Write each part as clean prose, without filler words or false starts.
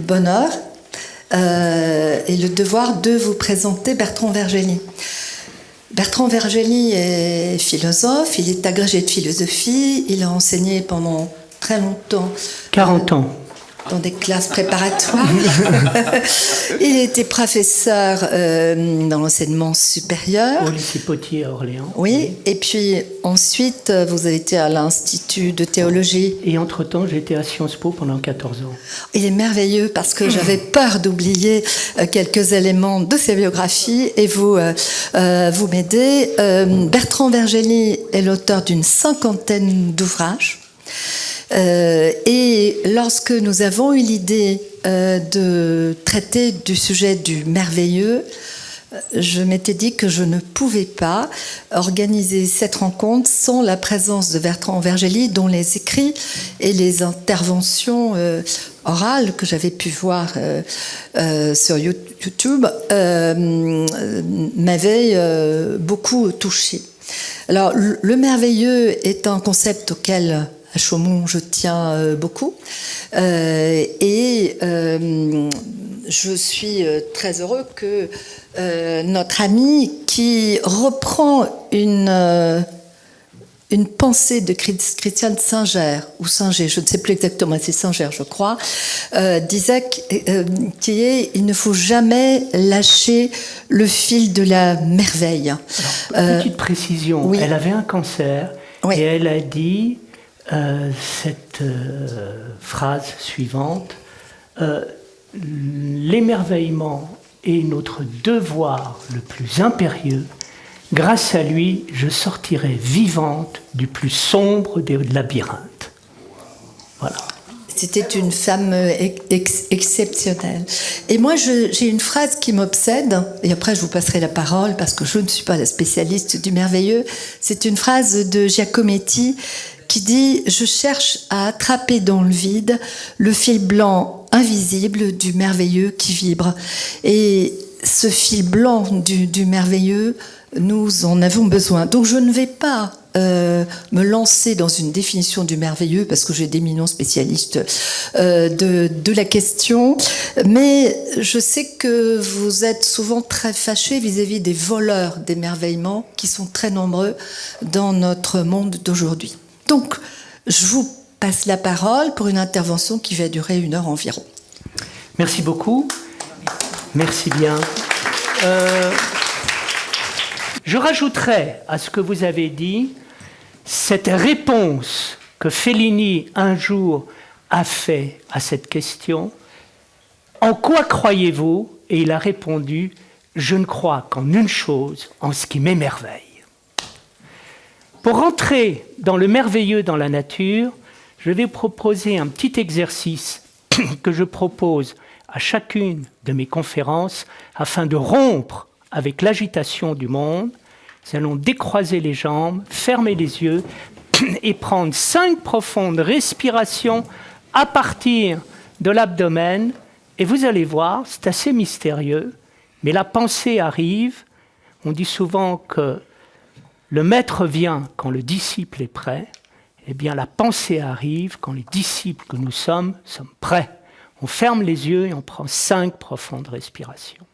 bonheur et le devoir de vous présenter Bertrand Vergely. Bertrand Vergely est philosophe, il est agrégé de philosophie, il a enseigné pendant très longtemps. 40 ans. Dans des classes préparatoires. Il était professeur dans l'enseignement supérieur. Au lycée Potier à Orléans. Oui, et puis ensuite, vous avez été à l'Institut de théologie. Et entre-temps, j'ai été à Sciences Po pendant 14 ans. Il est merveilleux parce que j'avais peur d'oublier quelques éléments de sa biographie et vous m'aidez. Bertrand Vergely est l'auteur d'une 50aine d'ouvrages. Et lorsque nous avons eu l'idée de traiter du sujet du merveilleux, je m'étais dit que je ne pouvais pas organiser cette rencontre sans la présence de Bertrand Vergely, dont les écrits et les interventions orales que j'avais pu voir sur YouTube m'avaient beaucoup touchée. Alors, le merveilleux est un concept auquel à Chaumont, je tiens beaucoup. Et je suis très heureux que notre ami, qui reprend une pensée de Christiane Singer, ou Singer, je ne sais plus exactement, c'est Singer, je crois, disait qu'il ne faut jamais lâcher le fil de la merveille. Alors, petite précision, oui. Elle avait un cancer, oui. Et elle a dit cette phrase suivante, l'émerveillement est notre devoir le plus impérieux. Grâce à lui, je sortirai vivante du plus sombre des labyrinthes. Voilà. C'était une femme exceptionnelle. Et moi, j'ai une phrase qui m'obsède, et après je vous passerai la parole parce que je ne suis pas la spécialiste du merveilleux. C'est une phrase de Giacometti qui dit « Je cherche à attraper dans le vide le fil blanc invisible du merveilleux qui vibre. » Et ce fil blanc du merveilleux, nous en avons besoin. Donc je ne vais pas me lancer dans une définition du merveilleux parce que j'ai d'éminents spécialistes de la question, mais je sais que vous êtes souvent très fâchés vis-à-vis des voleurs d'émerveillement qui sont très nombreux dans notre monde d'aujourd'hui. Donc, je vous passe la parole pour une intervention qui va durer 1 heure environ. Merci beaucoup. Merci bien. Je rajouterai à ce que vous avez dit cette réponse que Fellini un jour a fait à cette question. En quoi croyez-vous? Et il a répondu, je ne crois qu'en une chose, en ce qui m'émerveille. Pour rentrer dans le merveilleux dans la nature, je vais proposer un petit exercice que je propose à chacune de mes conférences afin de rompre avec l'agitation du monde. Nous allons décroiser les jambes, fermer les yeux et prendre 5 profondes respirations à partir de l'abdomen. Et vous allez voir, c'est assez mystérieux, mais la pensée arrive. On dit souvent que le maître vient quand le disciple est prêt. Eh bien, la pensée arrive quand les disciples que nous sommes prêts. On ferme les yeux et on prend 5 profondes respirations.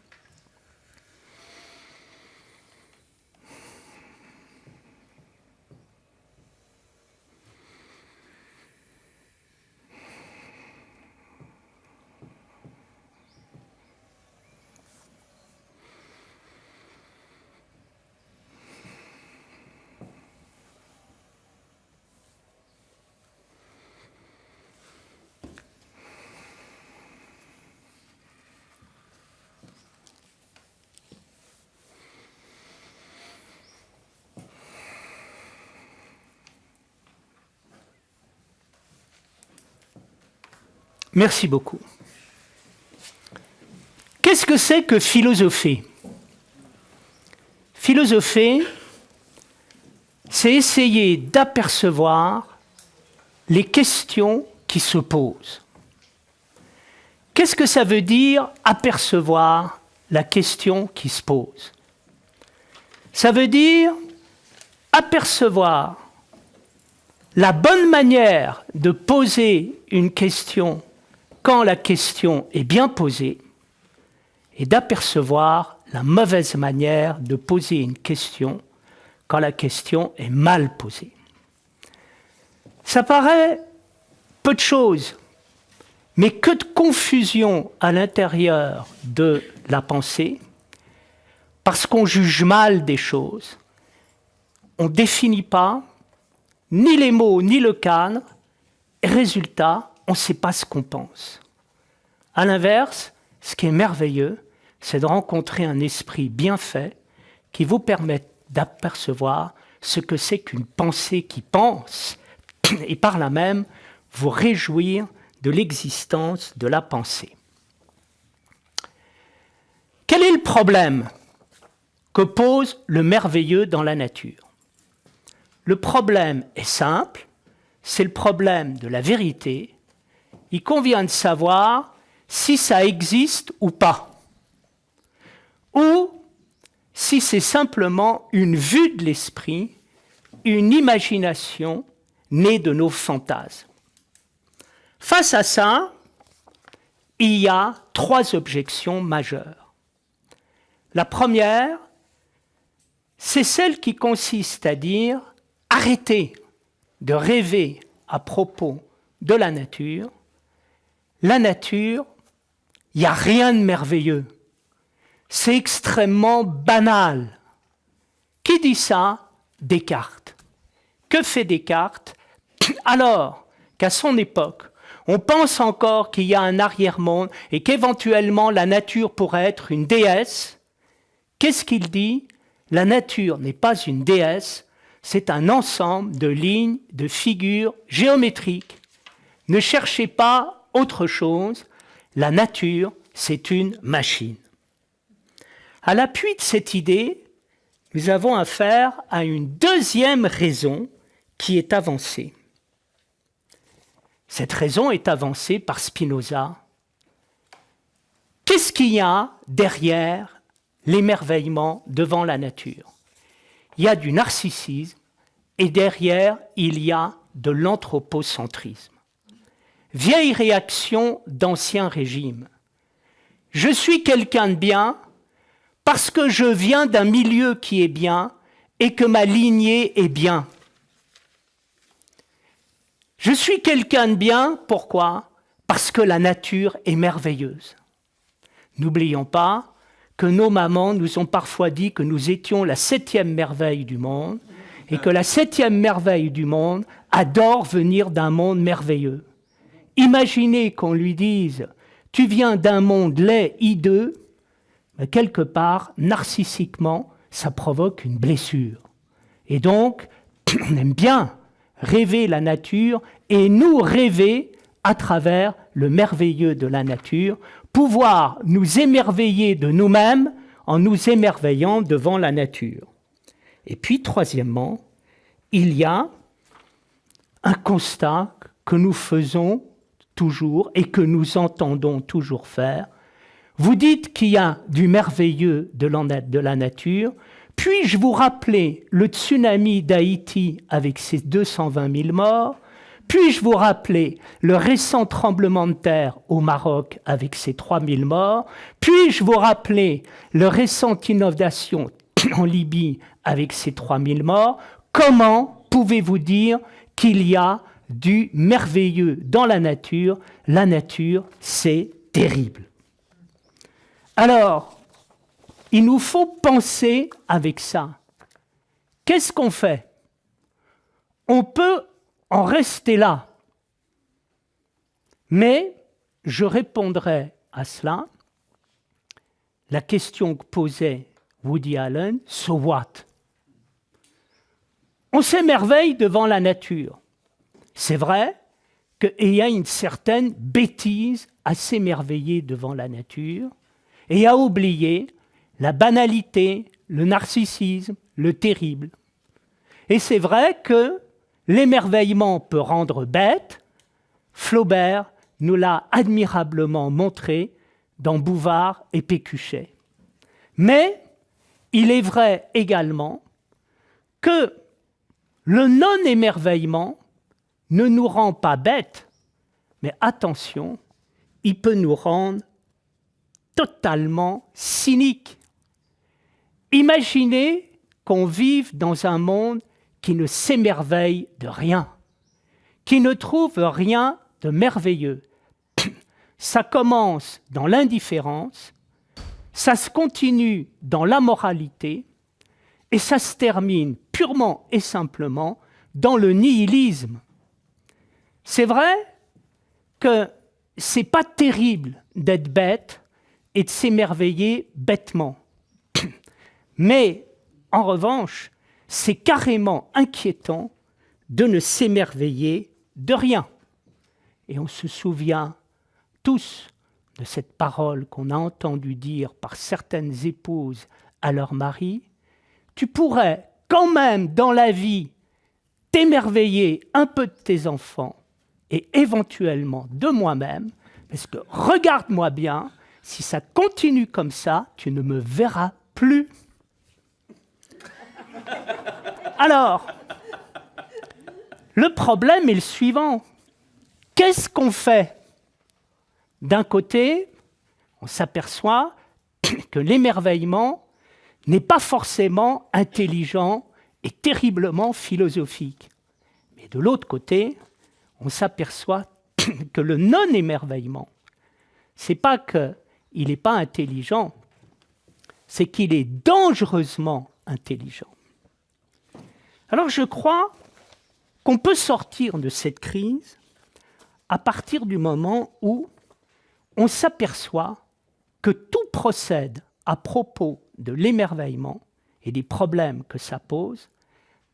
Merci beaucoup. Qu'est-ce que c'est que philosopher? Philosopher, c'est essayer d'apercevoir les questions qui se posent. Qu'est-ce que ça veut dire apercevoir la question qui se pose? Ça veut dire apercevoir la bonne manière de poser une question quand la question est bien posée et d'apercevoir la mauvaise manière de poser une question quand la question est mal posée. Ça paraît peu de choses, mais que de confusion à l'intérieur de la pensée, parce qu'on juge mal des choses. On ne définit pas ni les mots ni le cadre, et résultat, on ne sait pas ce qu'on pense. À l'inverse, ce qui est merveilleux, c'est de rencontrer un esprit bien fait qui vous permet d'apercevoir ce que c'est qu'une pensée qui pense, et par là même vous réjouir de l'existence de la pensée. Quel est le problème que pose le merveilleux dans la nature? Le problème est simple, c'est le problème de la vérité. Il convient de savoir si ça existe ou pas, ou si c'est simplement une vue de l'esprit, une imagination née de nos fantasmes. Face à ça, il y a 3 objections majeures. La première, c'est celle qui consiste à dire « arrêtez de rêver à propos de la nature. La nature, il n'y a rien de merveilleux. C'est extrêmement banal. » Qui dit ça? Descartes. Que fait Descartes? Alors qu'à son époque, on pense encore qu'il y a un arrière-monde et qu'éventuellement la nature pourrait être une déesse, qu'est-ce qu'il dit? La nature n'est pas une déesse, c'est un ensemble de lignes, de figures géométriques. Ne cherchez pas autre chose, la nature, c'est une machine. À l'appui de cette idée, nous avons affaire à une deuxième raison qui est avancée. Cette raison est avancée par Spinoza. Qu'est-ce qu'il y a derrière l'émerveillement devant la nature? Il y a du narcissisme et derrière, il y a de l'anthropocentrisme. Vieille réaction d'ancien régime. Je suis quelqu'un de bien parce que je viens d'un milieu qui est bien et que ma lignée est bien. Je suis quelqu'un de bien, pourquoi? Parce que la nature est merveilleuse. N'oublions pas que nos mamans nous ont parfois dit que nous étions la 7e merveille du monde et que la 7e merveille du monde adore venir d'un monde merveilleux. Imaginez qu'on lui dise « tu viens d'un monde laid, hideux », mais quelque part, narcissiquement, ça provoque une blessure. Et donc, on aime bien rêver la nature et nous rêver à travers le merveilleux de la nature, pouvoir nous émerveiller de nous-mêmes en nous émerveillant devant la nature. Et puis, troisièmement, il y a un constat que nous faisons toujours et que nous entendons toujours faire. Vous dites qu'il y a du merveilleux de la nature. Puis-je vous rappeler le tsunami d'Haïti avec ses 220 000 morts? Puis-je vous rappeler le récent tremblement de terre au Maroc avec ses 3 000 morts? Puis-je vous rappeler le récent inondation en Libye avec ses 3 000 morts? Comment pouvez-vous dire qu'il y a du merveilleux dans la nature? La nature, c'est terrible. Alors, il nous faut penser avec ça. Qu'est-ce qu'on fait? On peut en rester là. Mais je répondrai à cela, la question que posait Woody Allen, « so what ?» On s'émerveille devant la nature. C'est vrai qu'il y a une certaine bêtise à s'émerveiller devant la nature et à oublier la banalité, le narcissisme, le terrible. Et c'est vrai que l'émerveillement peut rendre bête. Flaubert nous l'a admirablement montré dans Bouvard et Pécuchet. Mais il est vrai également que le non-émerveillement ne nous rend pas bêtes, mais attention, il peut nous rendre totalement cyniques. Imaginez qu'on vive dans un monde qui ne s'émerveille de rien, qui ne trouve rien de merveilleux. Ça commence dans l'indifférence, ça se continue dans la et ça se termine purement et simplement dans le nihilisme. C'est vrai que c'est pas terrible d'être bête et de s'émerveiller bêtement. Mais, en revanche, c'est carrément inquiétant de ne s'émerveiller de rien. Et on se souvient tous de cette parole qu'on a entendu dire par certaines épouses à leur mari. Tu pourrais quand même dans la vie t'émerveiller un peu de tes enfants et éventuellement de moi-même, parce que regarde-moi bien, si ça continue comme ça, tu ne me verras plus. Alors, le problème est le suivant. Qu'est-ce qu'on fait ? D'un côté, on s'aperçoit que l'émerveillement n'est pas forcément intelligent et terriblement philosophique. Mais de l'autre côté, on s'aperçoit que le non-émerveillement, c'est pas qu'il n'est pas intelligent, c'est qu'il est dangereusement intelligent. Alors je crois qu'on peut sortir de cette crise à partir du moment où on s'aperçoit que tout procède à propos de l'émerveillement et des problèmes que ça pose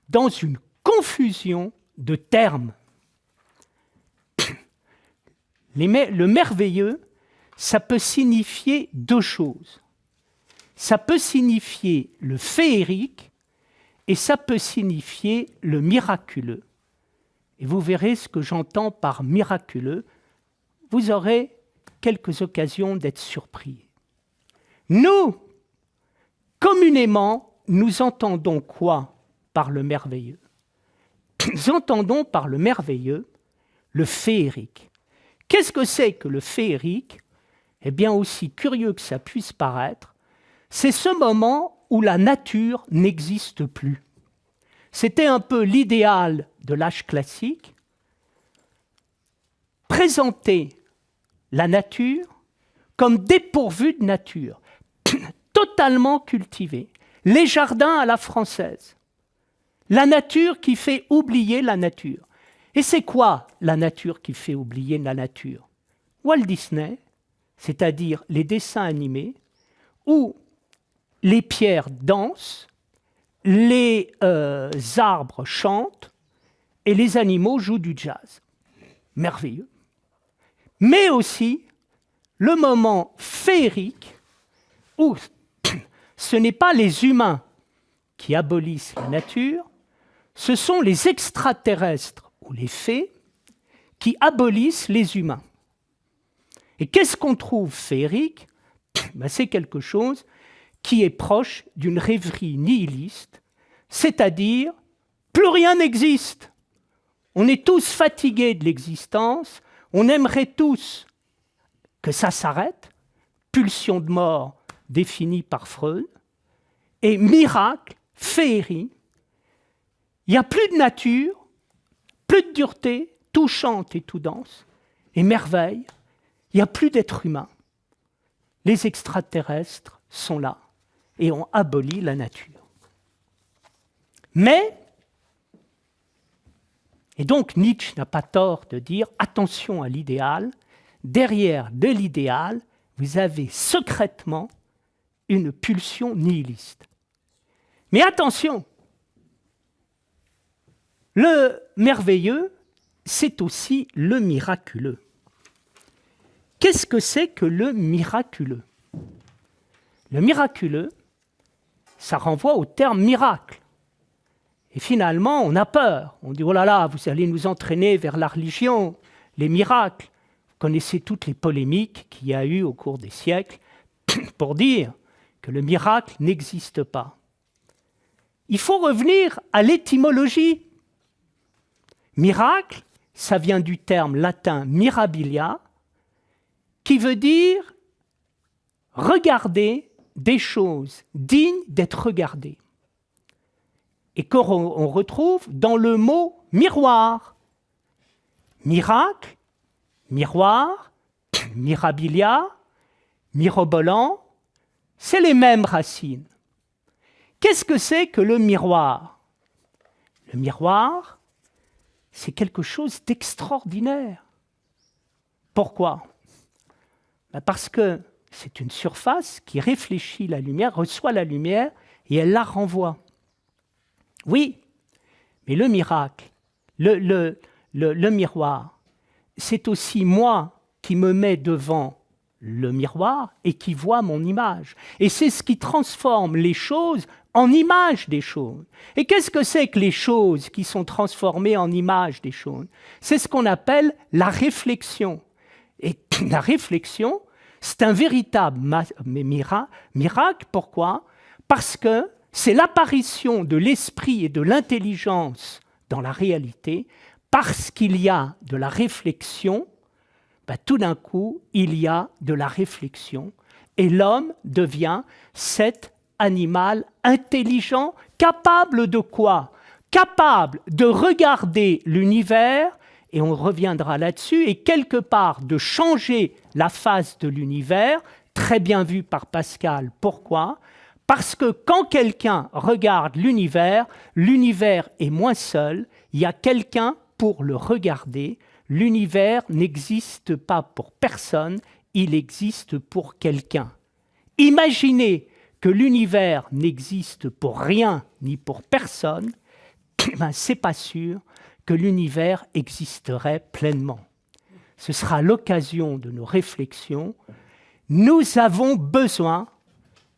dans une confusion de termes. Le merveilleux, ça peut signifier deux choses. Ça peut signifier le féerique et ça peut signifier le miraculeux. Et vous verrez ce que j'entends par miraculeux. Vous aurez quelques occasions d'être surpris. Nous, communément, nous entendons quoi par le merveilleux ? Nous entendons par le merveilleux le féerique. Qu'est-ce que c'est que le féerique ? Eh bien, aussi curieux que ça puisse paraître, c'est ce moment où la nature n'existe plus. C'était un peu l'idéal de l'âge classique. Présenter la nature comme dépourvue de nature, totalement cultivée. Les jardins à la française. La nature qui fait oublier la nature. Et c'est quoi la nature qui fait oublier la nature ? Walt Disney, c'est-à-dire les dessins animés, où les pierres dansent, les arbres chantent et les animaux jouent du jazz. Merveilleux. Mais aussi le moment féerique où ce n'est pas les humains qui abolissent la nature, ce sont les extraterrestres ou les fées qui abolissent les humains. Et qu'est-ce qu'on trouve féerique ? C'est quelque chose qui est proche d'une rêverie nihiliste, c'est-à-dire plus rien n'existe. On est tous fatigués de l'existence, on aimerait tous que ça s'arrête, pulsion de mort définie par Freud, et miracle, féerie, il n'y a plus de nature, plus de dureté, tout chante et tout danse, et merveille, il n'y a plus d'êtres humains. Les extraterrestres sont là et ont aboli la nature. Mais, et donc Nietzsche n'a pas tort de dire attention à l'idéal, derrière de l'idéal, vous avez secrètement une pulsion nihiliste. Mais attention, le merveilleux, c'est aussi le miraculeux. Qu'est-ce que c'est que le miraculeux ? Le miraculeux, ça renvoie au terme miracle. Et finalement, on a peur. On dit, oh là là, vous allez nous entraîner vers la religion, les miracles. Vous connaissez toutes les polémiques qu'il y a eu au cours des siècles pour dire que le miracle n'existe pas. Il faut revenir à l'étymologie. Miracle, ça vient du terme latin mirabilia, qui veut dire regarder des choses dignes d'être regardées. Et qu'on retrouve dans le mot miroir. Miracle, miroir, mirabilia, mirobolant, c'est les mêmes racines. Qu'est-ce que c'est que le miroir? Le miroir, c'est quelque chose d'extraordinaire. Pourquoi? Parce que c'est une surface qui réfléchit la lumière, reçoit la lumière et elle la renvoie. Oui, mais le miracle, le miroir, c'est aussi moi qui me mets devant le miroir et qui vois mon image. Et c'est ce qui transforme les choses en image des choses. Et qu'est-ce que c'est que les choses qui sont transformées en image des choses? C'est ce qu'on appelle la réflexion. Et la réflexion, c'est un véritable miracle. Pourquoi? Parce que c'est l'apparition de l'esprit et de l'intelligence dans la réalité. Parce qu'il y a de la réflexion, tout d'un coup, il y a de la réflexion. Et l'homme devient cet animal intelligent, capable de quoi? Capable de regarder l'univers, et on reviendra là-dessus, et quelque part de changer la face de l'univers, très bien vu par Pascal. Pourquoi? Parce que quand quelqu'un regarde l'univers est moins seul, il y a quelqu'un pour le regarder. L'univers n'existe pas pour personne, il existe pour quelqu'un. Imaginez que l'univers n'existe pour rien ni pour personne, c'est pas sûr que l'univers existerait pleinement. Ce sera l'occasion de nos réflexions. Nous avons besoin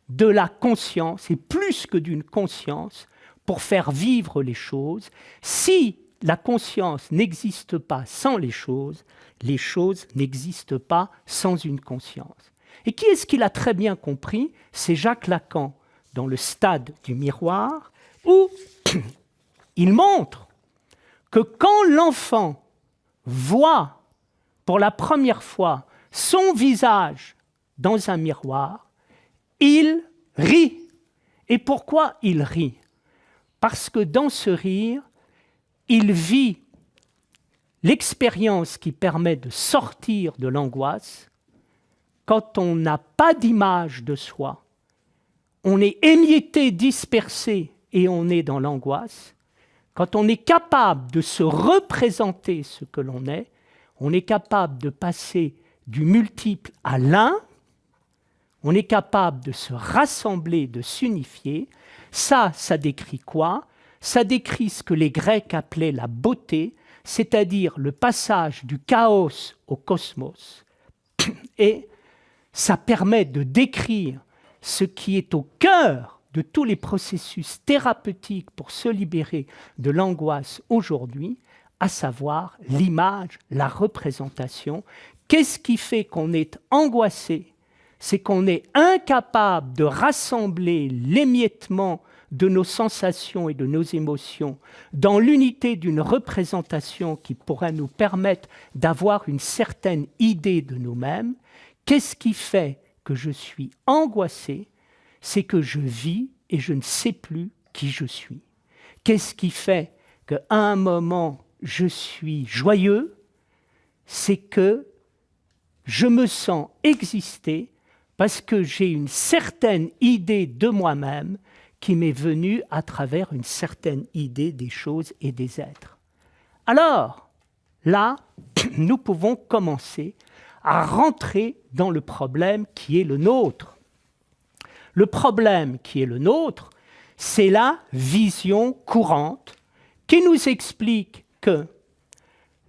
de la conscience, et plus que d'une conscience, pour faire vivre les choses. Si la conscience n'existe pas sans les choses n'existent pas sans une conscience. Et qui est-ce qui l'a très bien compris? C'est Jacques Lacan, dans le stade du miroir, où il montre que quand l'enfant voit pour la première fois son visage dans un miroir, il rit. Et pourquoi il rit? Parce que dans ce rire, il vit l'expérience qui permet de sortir de l'angoisse. Quand on n'a pas d'image de soi, on est émietté, dispersé et on est dans l'angoisse. Quand on est capable de se représenter ce que l'on est, on est capable de passer du multiple à l'un, on est capable de se rassembler, de s'unifier. Ça décrit quoi? Ça décrit ce que les Grecs appelaient la beauté, c'est-à-dire le passage du chaos au cosmos. Et ça permet de décrire ce qui est au cœur de tous les processus thérapeutiques pour se libérer de l'angoisse aujourd'hui, à savoir l'image, la représentation. Qu'est-ce qui fait qu'on est angoissé? C'est qu'on est incapable de rassembler l'émiettement de nos sensations et de nos émotions dans l'unité d'une représentation qui pourrait nous permettre d'avoir une certaine idée de nous-mêmes. Qu'est-ce qui fait que je suis angoissé? C'est que je vis et je ne sais plus qui je suis. Qu'est-ce qui fait qu'à un moment, je suis joyeux? C'est que je me sens exister parce que j'ai une certaine idée de moi-même qui m'est venue à travers une certaine idée des choses et des êtres. Alors, là, nous pouvons commencer à rentrer dans le problème qui est le nôtre. Le problème qui est le nôtre, c'est la vision courante qui nous explique que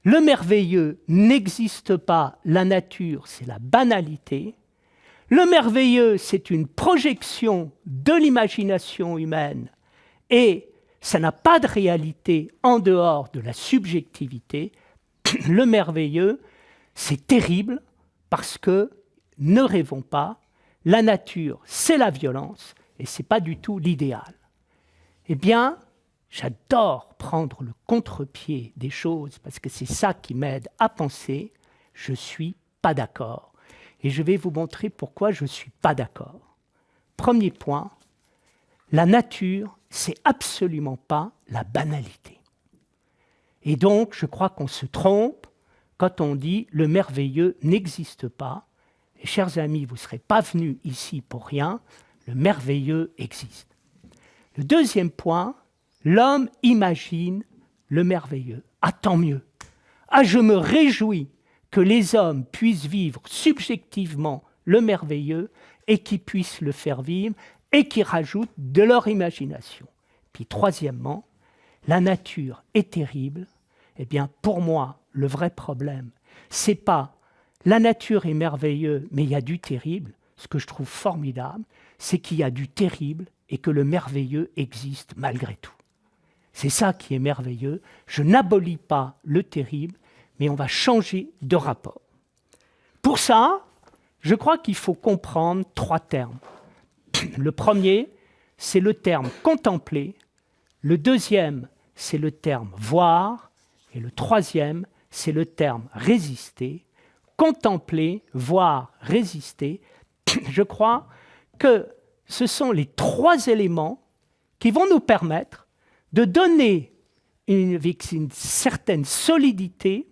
le merveilleux n'existe pas, la nature, c'est la banalité. Le merveilleux, c'est une projection de l'imagination humaine et ça n'a pas de réalité en dehors de la subjectivité. Le merveilleux, c'est terrible parce que, ne rêvons pas, la nature, c'est la violence et ce n'est pas du tout l'idéal. Eh bien, j'adore prendre le contre-pied des choses parce que c'est ça qui m'aide à penser. Je ne suis pas d'accord. et je vais vous montrer pourquoi je ne suis pas d'accord. Premier point, la nature, c'est absolument pas la banalité. Et donc, je crois qu'on se trompe quand on dit « le merveilleux n'existe pas ». Et chers amis, vous ne serez pas venus ici pour rien, le merveilleux existe. Le deuxième point, l'homme imagine le merveilleux. Ah, tant mieux. Ah, je me réjouis que les hommes puissent vivre subjectivement le merveilleux et qu'ils puissent le faire vivre et qu'ils rajoutent de leur imagination. Puis troisièmement, la nature est terrible. Eh bien, pour moi, le vrai problème, c'est pas la nature est merveilleuse, mais il y a du terrible. Ce que je trouve formidable, c'est qu'il y a du terrible et que le merveilleux existe malgré tout. C'est ça qui est merveilleux. Je n'abolis pas le terrible, mais on va changer de rapport. Pour ça, je crois qu'il faut comprendre 3 termes. Le premier, c'est le terme contempler. Le deuxième, c'est le terme voir. Et le troisième, c'est le terme résister. Contempler, voir, résister. Je crois que ce sont les 3 éléments qui vont nous permettre de donner, avec une certaine solidité,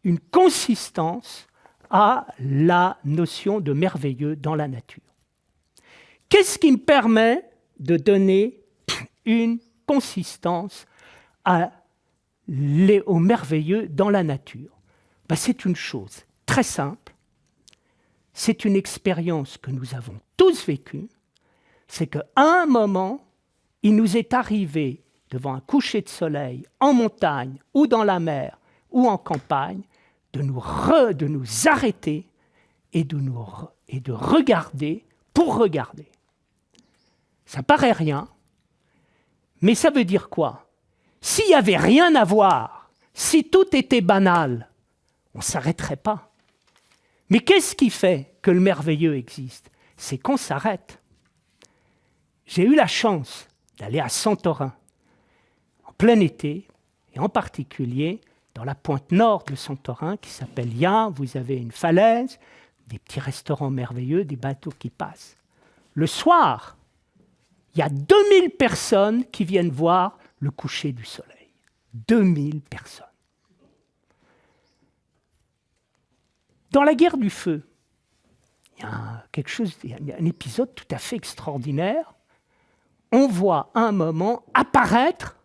une consistance à la notion de merveilleux dans la nature. Qu'est-ce qui me permet de donner une consistance au merveilleux dans la nature? Ben, c'est une chose très simple, c'est une expérience que nous avons tous vécue, c'est qu'à un moment, il nous est arrivé, devant un coucher de soleil, en montagne ou dans la mer ou en campagne, de nous arrêter et de regarder pour regarder. Ça paraît rien, mais ça veut dire quoi? S'il n'y avait rien à voir, si tout était banal, on ne s'arrêterait pas. Mais qu'est-ce qui fait que le merveilleux existe? C'est qu'on s'arrête. J'ai eu la chance d'aller à Santorin, en plein été, et en particulier dans la pointe nord de Santorin, qui s'appelle Ia. Vous avez une falaise, des petits restaurants merveilleux, des bateaux qui passent. Le soir, il y a 2000 personnes qui viennent voir le coucher du soleil. 2000 personnes. Dans la guerre du feu, il y a un épisode tout à fait extraordinaire. On voit à un moment apparaître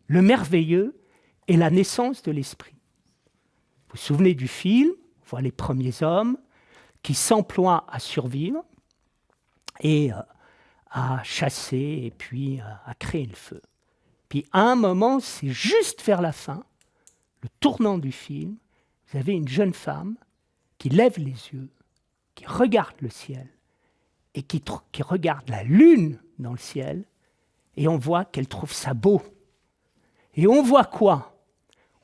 le merveilleux et la naissance de l'esprit. Vous vous souvenez du film? On voit les premiers hommes qui s'emploient à survivre et à chasser et puis à créer le feu. Puis à un moment, c'est juste vers la fin, le tournant du film, vous avez une jeune femme qui lève les yeux, qui regarde le ciel et qui regarde la lune dans le ciel, et on voit qu'elle trouve ça beau. Et on voit quoi?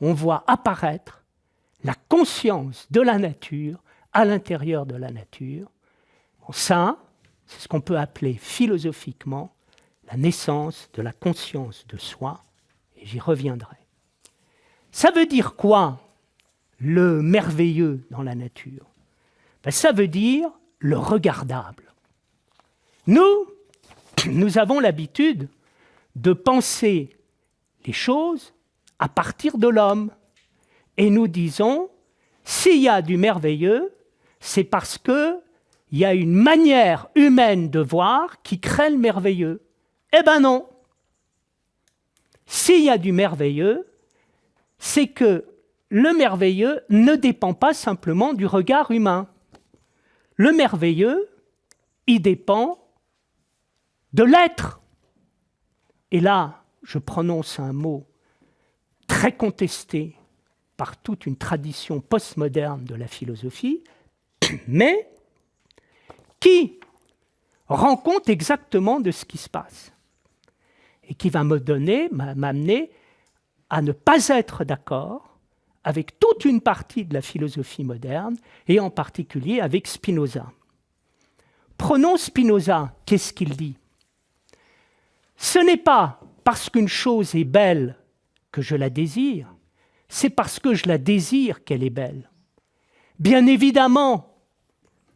On voit apparaître la conscience de la nature à l'intérieur de la nature. Ça, c'est ce qu'on peut appeler philosophiquement la naissance de la conscience de soi, et j'y reviendrai. Ça veut dire quoi, le merveilleux dans la nature? Ben, ça veut dire le regardable. Nous avons l'habitude de penser les choses à partir de l'homme. Et nous disons, s'il y a du merveilleux, c'est parce qu'il y a une manière humaine de voir qui crée le merveilleux. Eh bien non. S'il y a du merveilleux, c'est que le merveilleux ne dépend pas simplement du regard humain. Le merveilleux, il dépend de l'être. Et là, je prononce un mot très contesté par toute une tradition postmoderne de la philosophie, mais qui rend compte exactement de ce qui se passe et qui va m'amener à ne pas être d'accord avec toute une partie de la philosophie moderne, et en particulier avec Spinoza. Prenons Spinoza, qu'est-ce qu'il dit? Ce n'est pas parce qu'une chose est belle que je la désire, c'est parce que je la désire qu'elle est belle. Bien évidemment,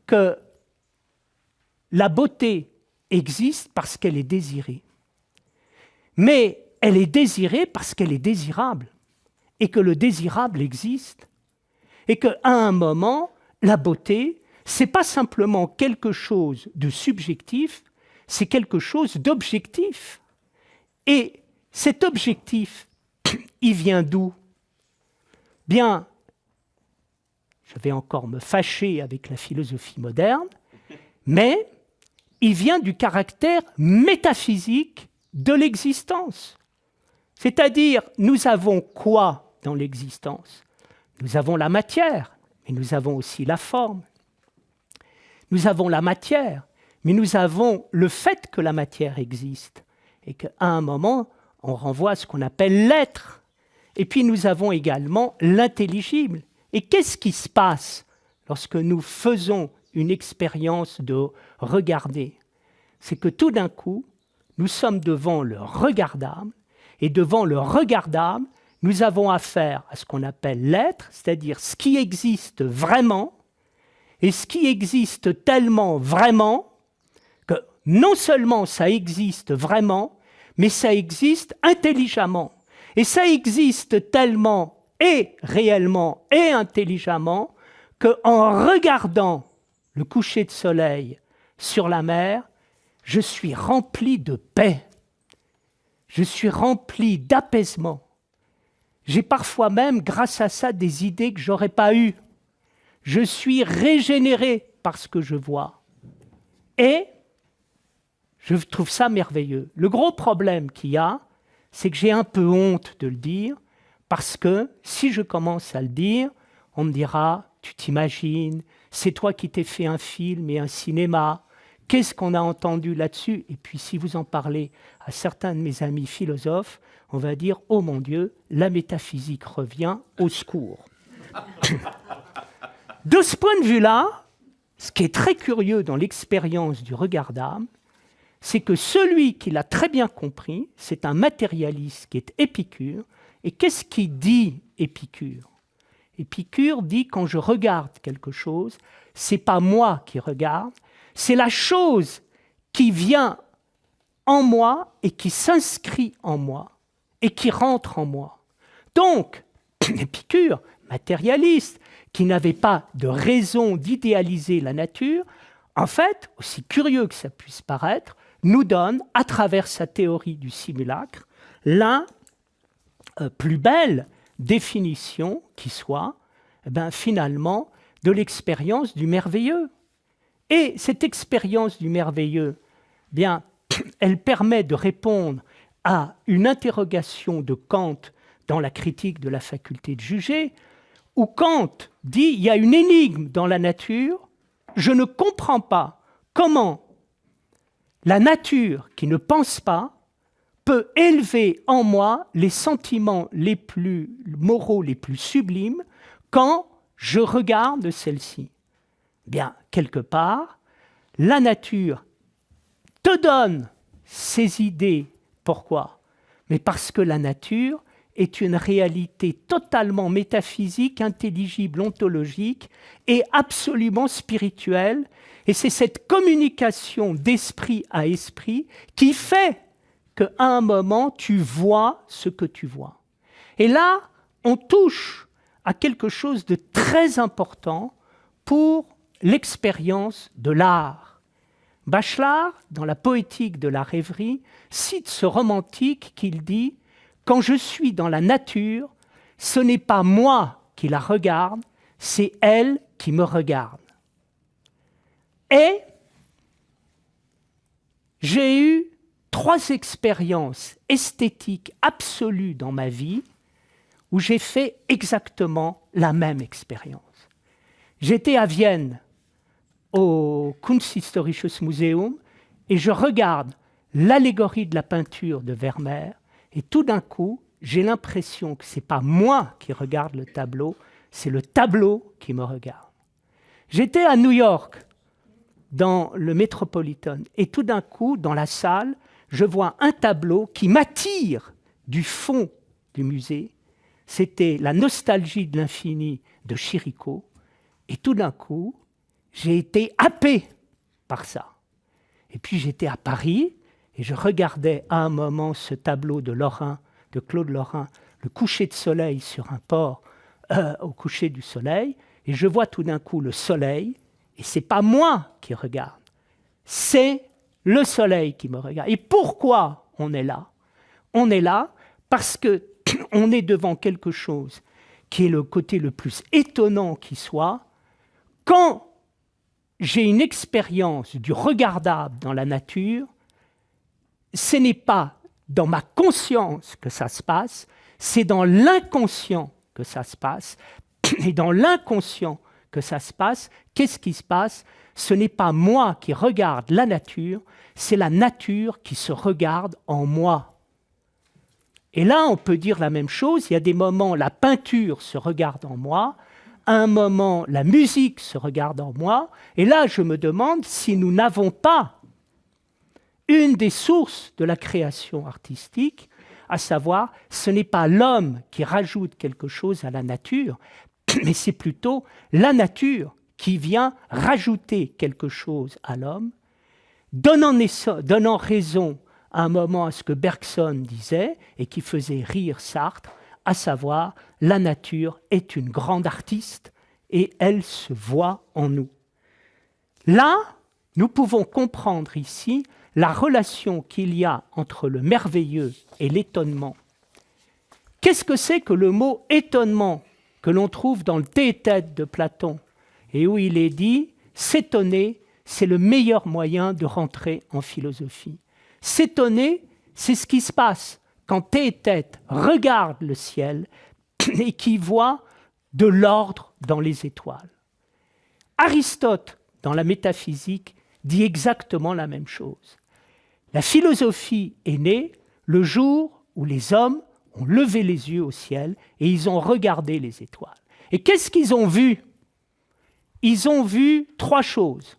que la beauté existe parce qu'elle est désirée. Mais elle est désirée parce qu'elle est désirable. Et que le désirable existe. Et qu'à un moment, la beauté, ce n'est pas simplement quelque chose de subjectif, c'est quelque chose d'objectif. Et cet objectif, il vient d'où? Bien, je vais encore me fâcher avec la philosophie moderne, mais il vient du caractère métaphysique de l'existence. C'est-à-dire, nous avons quoi dans l'existence? Nous avons la matière, mais nous avons aussi la forme. Nous avons la matière, mais nous avons le fait que la matière existe et qu'à un moment, on renvoie à ce qu'on appelle l'être. Et puis nous avons également l'intelligible. Et qu'est-ce qui se passe lorsque nous faisons une expérience de regarder? C'est que tout d'un coup, nous sommes devant le regardable, et devant le regardable, nous avons affaire à ce qu'on appelle l'être, c'est-à-dire ce qui existe vraiment, et ce qui existe tellement vraiment que non seulement ça existe vraiment, mais ça existe intelligemment. Et ça existe tellement et réellement et intelligemment qu'en regardant le coucher de soleil sur la mer, je suis rempli de paix, je suis rempli d'apaisement. J'ai parfois même, grâce à ça, des idées que je n'aurais pas eues. Je suis régénéré par ce que je vois. Et je trouve ça merveilleux. Le gros problème qu'il y a, c'est que j'ai un peu honte de le dire, parce que si je commence à le dire, on me dira « tu t'imagines, c'est toi qui t'es fait un film et un cinéma, qu'est-ce qu'on a entendu là-dessus ?» Et puis si vous en parlez à certains de mes amis philosophes, on va dire « oh mon Dieu, la métaphysique revient, au secours !» De ce point de vue-là, ce qui est très curieux dans l'expérience du regard d'âme, c'est que celui qui l'a très bien compris, c'est un matérialiste qui est Épicure. Et qu'est-ce qu'il dit, Épicure? Épicure dit, quand je regarde quelque chose, c'est pas moi qui regarde, c'est la chose qui vient en moi et qui s'inscrit en moi et qui rentre en moi. Donc, Épicure, matérialiste, qui n'avait pas de raison d'idéaliser la nature, en fait, aussi curieux que ça puisse paraître, nous donne, à travers sa théorie du simulacre, la plus belle définition qui soit, finalement, de l'expérience du merveilleux. Et cette expérience du merveilleux, elle permet de répondre à une interrogation de Kant dans la critique de la faculté de juger, où Kant dit il y a une énigme dans la nature, je ne comprends pas comment la nature qui ne pense pas peut élever en moi les sentiments les plus moraux, les plus sublimes, quand je regarde celle-ci. Quelque part, la nature te donne ces idées. Pourquoi? Mais parce que la nature est une réalité totalement métaphysique, intelligible, ontologique et absolument spirituelle. Et c'est cette communication d'esprit à esprit qui fait qu'à un moment, tu vois ce que tu vois. Et là, on touche à quelque chose de très important pour l'expérience de l'art. Bachelard, dans la poétique de la rêverie, cite ce romantique qu'il dit « Quand je suis dans la nature, ce n'est pas moi qui la regarde, c'est elle qui me regarde. » Et j'ai eu 3 expériences esthétiques absolues dans ma vie où j'ai fait exactement la même expérience. J'étais à Vienne, au Kunsthistorisches Museum, et je regarde l'allégorie de la peinture de Vermeer, et tout d'un coup, j'ai l'impression que ce n'est pas moi qui regarde le tableau, c'est le tableau qui me regarde. J'étais à New York, dans le Metropolitan, et tout d'un coup, dans la salle, je vois un tableau qui m'attire du fond du musée. C'était La nostalgie de l'infini de Chirico, et tout d'un coup, j'ai été happé par ça. Et puis j'étais à Paris et je regardais à un moment ce tableau de Lorrain, de Claude Lorrain, le coucher de soleil sur un port au coucher du soleil, et je vois tout d'un coup le soleil, et c'est pas moi qui regarde, c'est le soleil qui me regarde. Et pourquoi on est là? On est là parce qu'on est devant quelque chose qui est le côté le plus étonnant qui soit. Quand j'ai une expérience du regardable dans la nature, ce n'est pas dans ma conscience que ça se passe, c'est dans l'inconscient que ça se passe. Et dans l'inconscient que ça se passe, qu'est-ce qui se passe? Ce n'est pas moi qui regarde la nature, c'est la nature qui se regarde en moi. Et là, on peut dire la même chose. Il y a des moments, la peinture se regarde en moi, à un moment, la musique se regarde en moi. Et là, je me demande si nous n'avons pas une des sources de la création artistique, à savoir, ce n'est pas l'homme qui rajoute quelque chose à la nature, mais c'est plutôt la nature qui vient rajouter quelque chose à l'homme, donnant raison à un moment à ce que Bergson disait et qui faisait rire Sartre, à savoir, la nature est une grande artiste et elle se voit en nous. Là, nous pouvons comprendre ici la relation qu'il y a entre le merveilleux et l'étonnement. Qu'est-ce que c'est que le mot étonnement que l'on trouve dans le Théétète de Platon, et où il est dit « s'étonner, c'est le meilleur moyen de rentrer en philosophie ». S'étonner, c'est ce qui se passe quand Théétète regarde le ciel et qui voit de l'ordre dans les étoiles. Aristote, dans la métaphysique, dit exactement la même chose. La philosophie est née le jour où les hommes ont levé les yeux au ciel et ils ont regardé les étoiles. Et qu'est-ce qu'ils ont vu? Ils ont vu trois choses.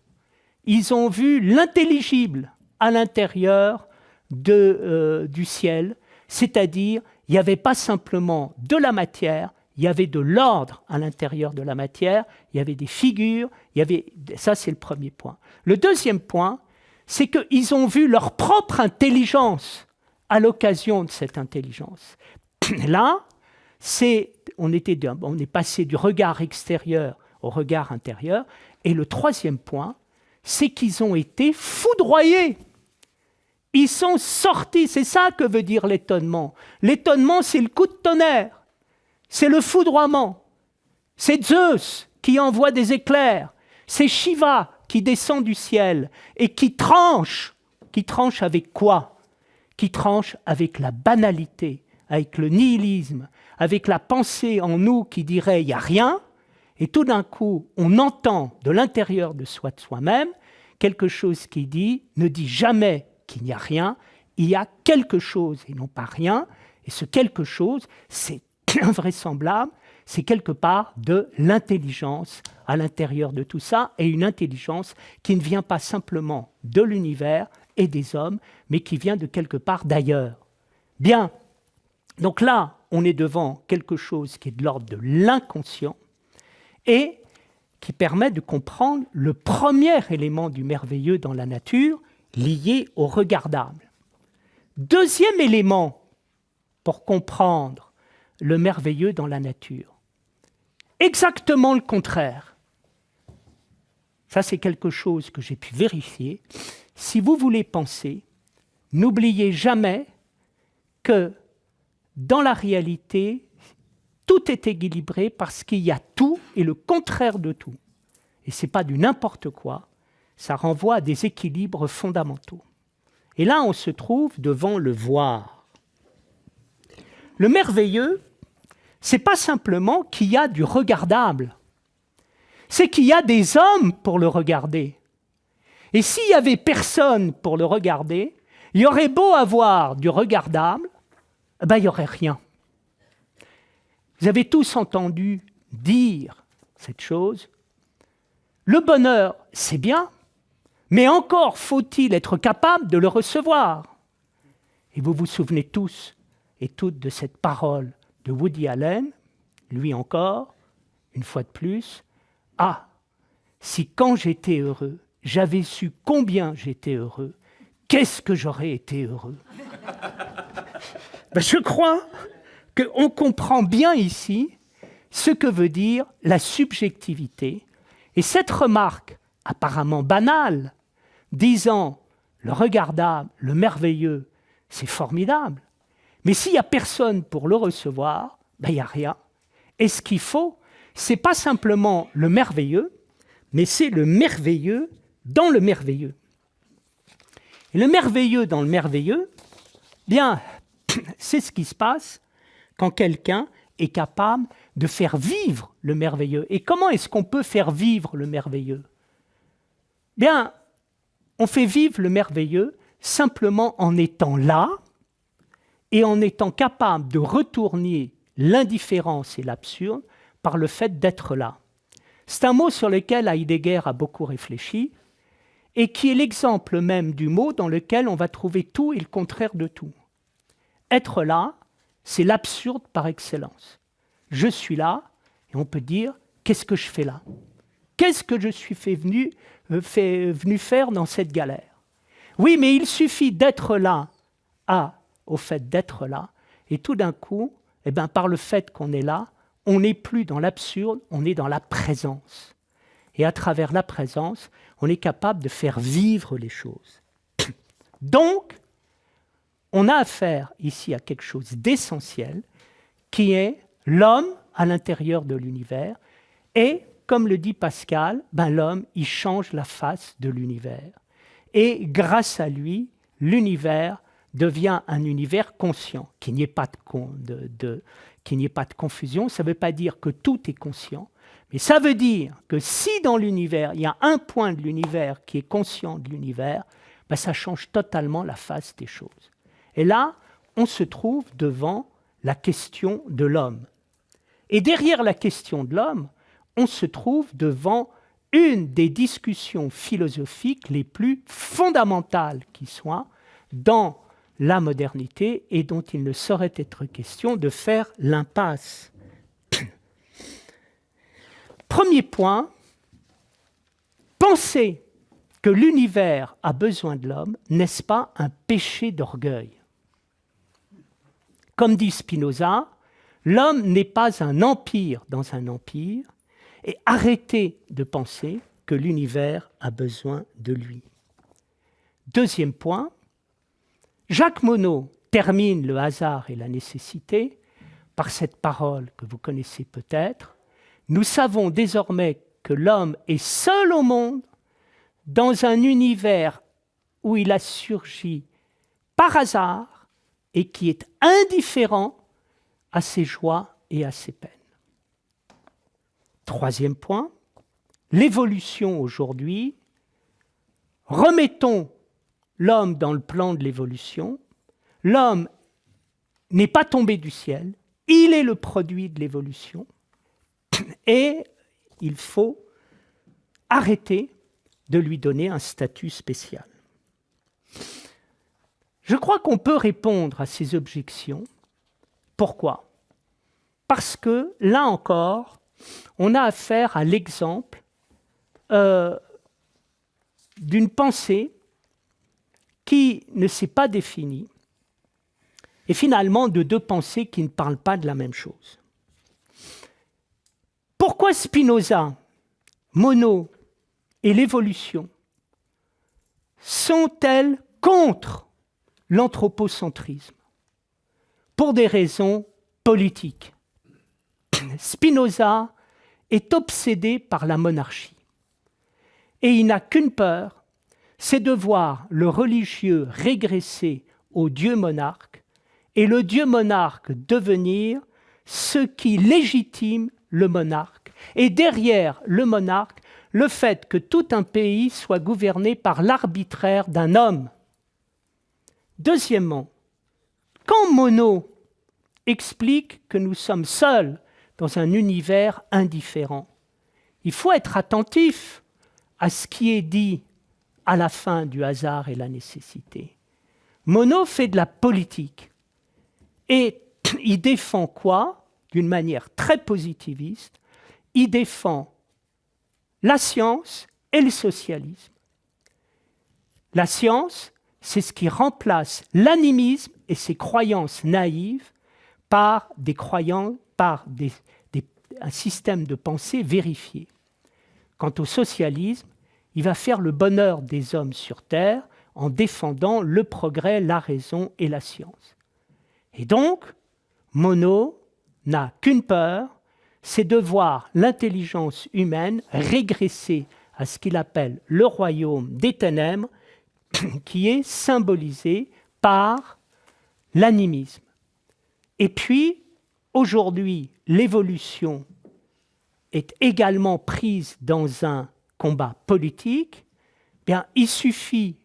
Ils ont vu l'intelligible à l'intérieur du ciel, c'est-à-dire il n'y avait pas simplement de la matière, il y avait de l'ordre à l'intérieur de la matière, il y avait des figures, ça c'est le premier point. Le deuxième point, c'est qu'ils ont vu leur propre intelligence à l'occasion de cette intelligence. Là, on est passé du regard extérieur au regard intérieur. Et le troisième point, c'est qu'ils ont été foudroyés. Ils sont sortis, c'est ça que veut dire l'étonnement. L'étonnement, c'est le coup de tonnerre, c'est le foudroiement. C'est Zeus qui envoie des éclairs, c'est Shiva qui descend du ciel et qui tranche avec quoi? Qui tranche avec la banalité, avec le nihilisme, avec la pensée en nous qui dirait « il n'y a rien », et tout d'un coup, on entend de l'intérieur de soi, de soi-même, quelque chose qui dit « ne dis jamais qu'il n'y a rien, il y a quelque chose et non pas rien », et ce quelque chose, c'est invraisemblable, c'est quelque part de l'intelligence à l'intérieur de tout ça, et une intelligence qui ne vient pas simplement de l'univers et des hommes, mais qui vient de quelque part d'ailleurs. Bien, donc là, on est devant quelque chose qui est de l'ordre de l'inconscient et qui permet de comprendre le premier élément du merveilleux dans la nature, lié au regardable. Deuxième élément pour comprendre le merveilleux dans la nature, exactement le contraire. Ça, c'est quelque chose que j'ai pu vérifier. Si vous voulez penser, n'oubliez jamais que dans la réalité, tout est équilibré parce qu'il y a tout et le contraire de tout. Et ce n'est pas du n'importe quoi, ça renvoie à des équilibres fondamentaux. Et là, on se trouve devant le voir. Le merveilleux, ce n'est pas simplement qu'il y a du regardable, c'est qu'il y a des hommes pour le regarder. Et s'il n'y avait personne pour le regarder, il y aurait beau avoir du regardable, il n'y aurait rien. Vous avez tous entendu dire cette chose. Le bonheur, c'est bien, mais encore faut-il être capable de le recevoir. Et vous vous souvenez tous et toutes de cette parole de Woody Allen, lui encore, une fois de plus, « Ah, si quand j'étais heureux, j'avais su combien j'étais heureux, qu'est-ce que j'aurais été heureux. Ben, je crois qu'on comprend bien ici ce que veut dire la subjectivité. Et cette remarque apparemment banale, disant le regardable, le merveilleux, c'est formidable. Mais s'il n'y a personne pour le recevoir, ben, il n'y a rien. Et ce qu'il faut, ce n'est pas simplement le merveilleux, mais c'est le merveilleux dans le merveilleux. Et le merveilleux dans le merveilleux, bien, c'est ce qui se passe quand quelqu'un est capable de faire vivre le merveilleux. Et comment est-ce qu'on peut faire vivre le merveilleux? Bien, on fait vivre le merveilleux simplement en étant là et en étant capable de retourner l'indifférence et l'absurde par le fait d'être là. C'est un mot sur lequel Heidegger a beaucoup réfléchi et qui est l'exemple même du mot dans lequel on va trouver tout et le contraire de tout. Être là, c'est l'absurde par excellence. Je suis là et on peut dire « qu'est-ce que je fais là ?» Qu'est-ce que je suis venu faire dans cette galère? Oui, mais il suffit d'être là au fait d'être là, et tout d'un coup, eh ben, par le fait qu'on est là, on n'est plus dans l'absurde, on est dans la présence. Et à travers la présence, on est capable de faire vivre les choses. Donc, on a affaire ici à quelque chose d'essentiel, qui est l'homme à l'intérieur de l'univers, et comme le dit Pascal, ben l'homme, il change la face de l'univers. Et grâce à lui, l'univers devient un univers conscient, qu'il n'y ait pas de confusion. Ça ne veut pas dire que tout est conscient, mais ça veut dire que si dans l'univers, il y a un point de l'univers qui est conscient de l'univers, ben ça change totalement la face des choses. Et là, on se trouve devant la question de l'homme. Et derrière la question de l'homme, on se trouve devant une des discussions philosophiques les plus fondamentales qui soient dans la modernité et dont il ne saurait être question de faire l'impasse. Premier point, penser que l'univers a besoin de l'homme, n'est-ce pas un péché d'orgueil? Comme dit Spinoza, l'homme n'est pas un empire dans un empire, et arrêtez de penser que l'univers a besoin de lui. Deuxième point, Jacques Monod termine Le hasard et la nécessité par cette parole que vous connaissez peut-être. Nous savons désormais que l'homme est seul au monde dans un univers où il a surgi par hasard et qui est indifférent à ses joies et à ses peines. Troisième point, l'évolution aujourd'hui, remettons l'homme dans le plan de l'évolution. L'homme n'est pas tombé du ciel, il est le produit de l'évolution et il faut arrêter de lui donner un statut spécial. Je crois qu'on peut répondre à ces objections. Pourquoi? Parce que, là encore, on a affaire à l'exemple d'une pensée qui ne s'est pas définie, et finalement de deux pensées qui ne parlent pas de la même chose. Pourquoi Spinoza, Monod et l'évolution sont-elles contre l'anthropocentrisme? Pour des raisons politiques. Spinoza est obsédé par la monarchie. Et il n'a qu'une peur, c'est de voir le religieux régresser au dieu monarque et le dieu monarque devenir ce qui légitime le monarque. Et derrière le monarque, le fait que tout un pays soit gouverné par l'arbitraire d'un homme. Deuxièmement, quand Monod explique que nous sommes seuls dans un univers indifférent, il faut être attentif à ce qui est dit à la fin du hasard et la nécessité. Monod fait de la politique et il défend quoi? D'une manière très positiviste, il défend la science et le socialisme. La science, c'est ce qui remplace l'animisme et ses croyances naïves par un système de pensée vérifié. Quant au socialisme, il va faire le bonheur des hommes sur Terre en défendant le progrès, la raison et la science. Et donc, Monod n'a qu'une peur, c'est de voir l'intelligence humaine régresser à ce qu'il appelle le royaume des ténèbres, qui est symbolisé par l'animisme. Et puis, aujourd'hui, l'évolution est également prise dans un combat politique. Bien, il suffit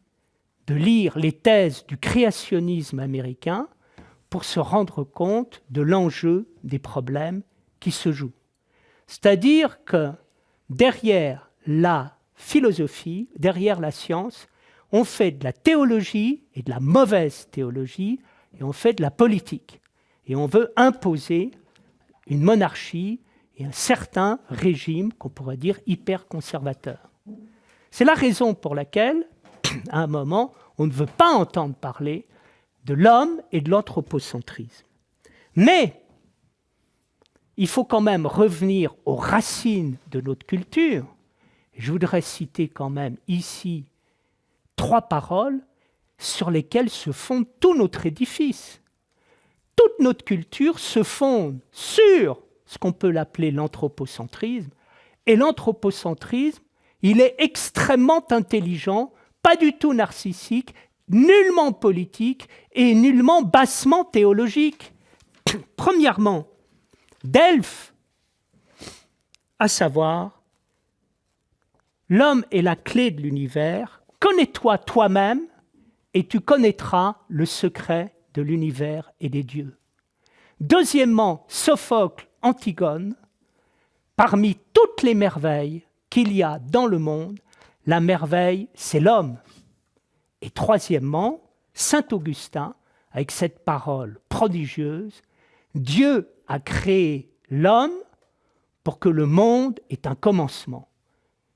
de lire les thèses du créationnisme américain pour se rendre compte de l'enjeu des problèmes qui se jouent. C'est-à-dire que derrière la philosophie, derrière la science, on fait de la théologie et de la mauvaise théologie, et on fait de la politique. Et on veut imposer une monarchie et un certain régime qu'on pourrait dire hyper conservateur. C'est la raison pour laquelle, à un moment, on ne veut pas entendre parler de l'homme et de l'anthropocentrisme. Mais il faut quand même revenir aux racines de notre culture. Je voudrais citer quand même ici 3 paroles sur lesquelles se fonde tout notre édifice. Toute notre culture se fonde sur ce qu'on peut l'appeler l'anthropocentrisme. Et l'anthropocentrisme, il est extrêmement intelligent, pas du tout narcissique, nullement politique et nullement bassement théologique. Premièrement, Delphes, à savoir, l'homme est la clé de l'univers, connais-toi toi-même et tu connaîtras le secret de l'univers et des dieux. Deuxièmement, Sophocle, Antigone, parmi toutes les merveilles qu'il y a dans le monde, la merveille, c'est l'homme. Et troisièmement, saint Augustin, avec cette parole prodigieuse, Dieu a créé l'homme pour que le monde ait un commencement,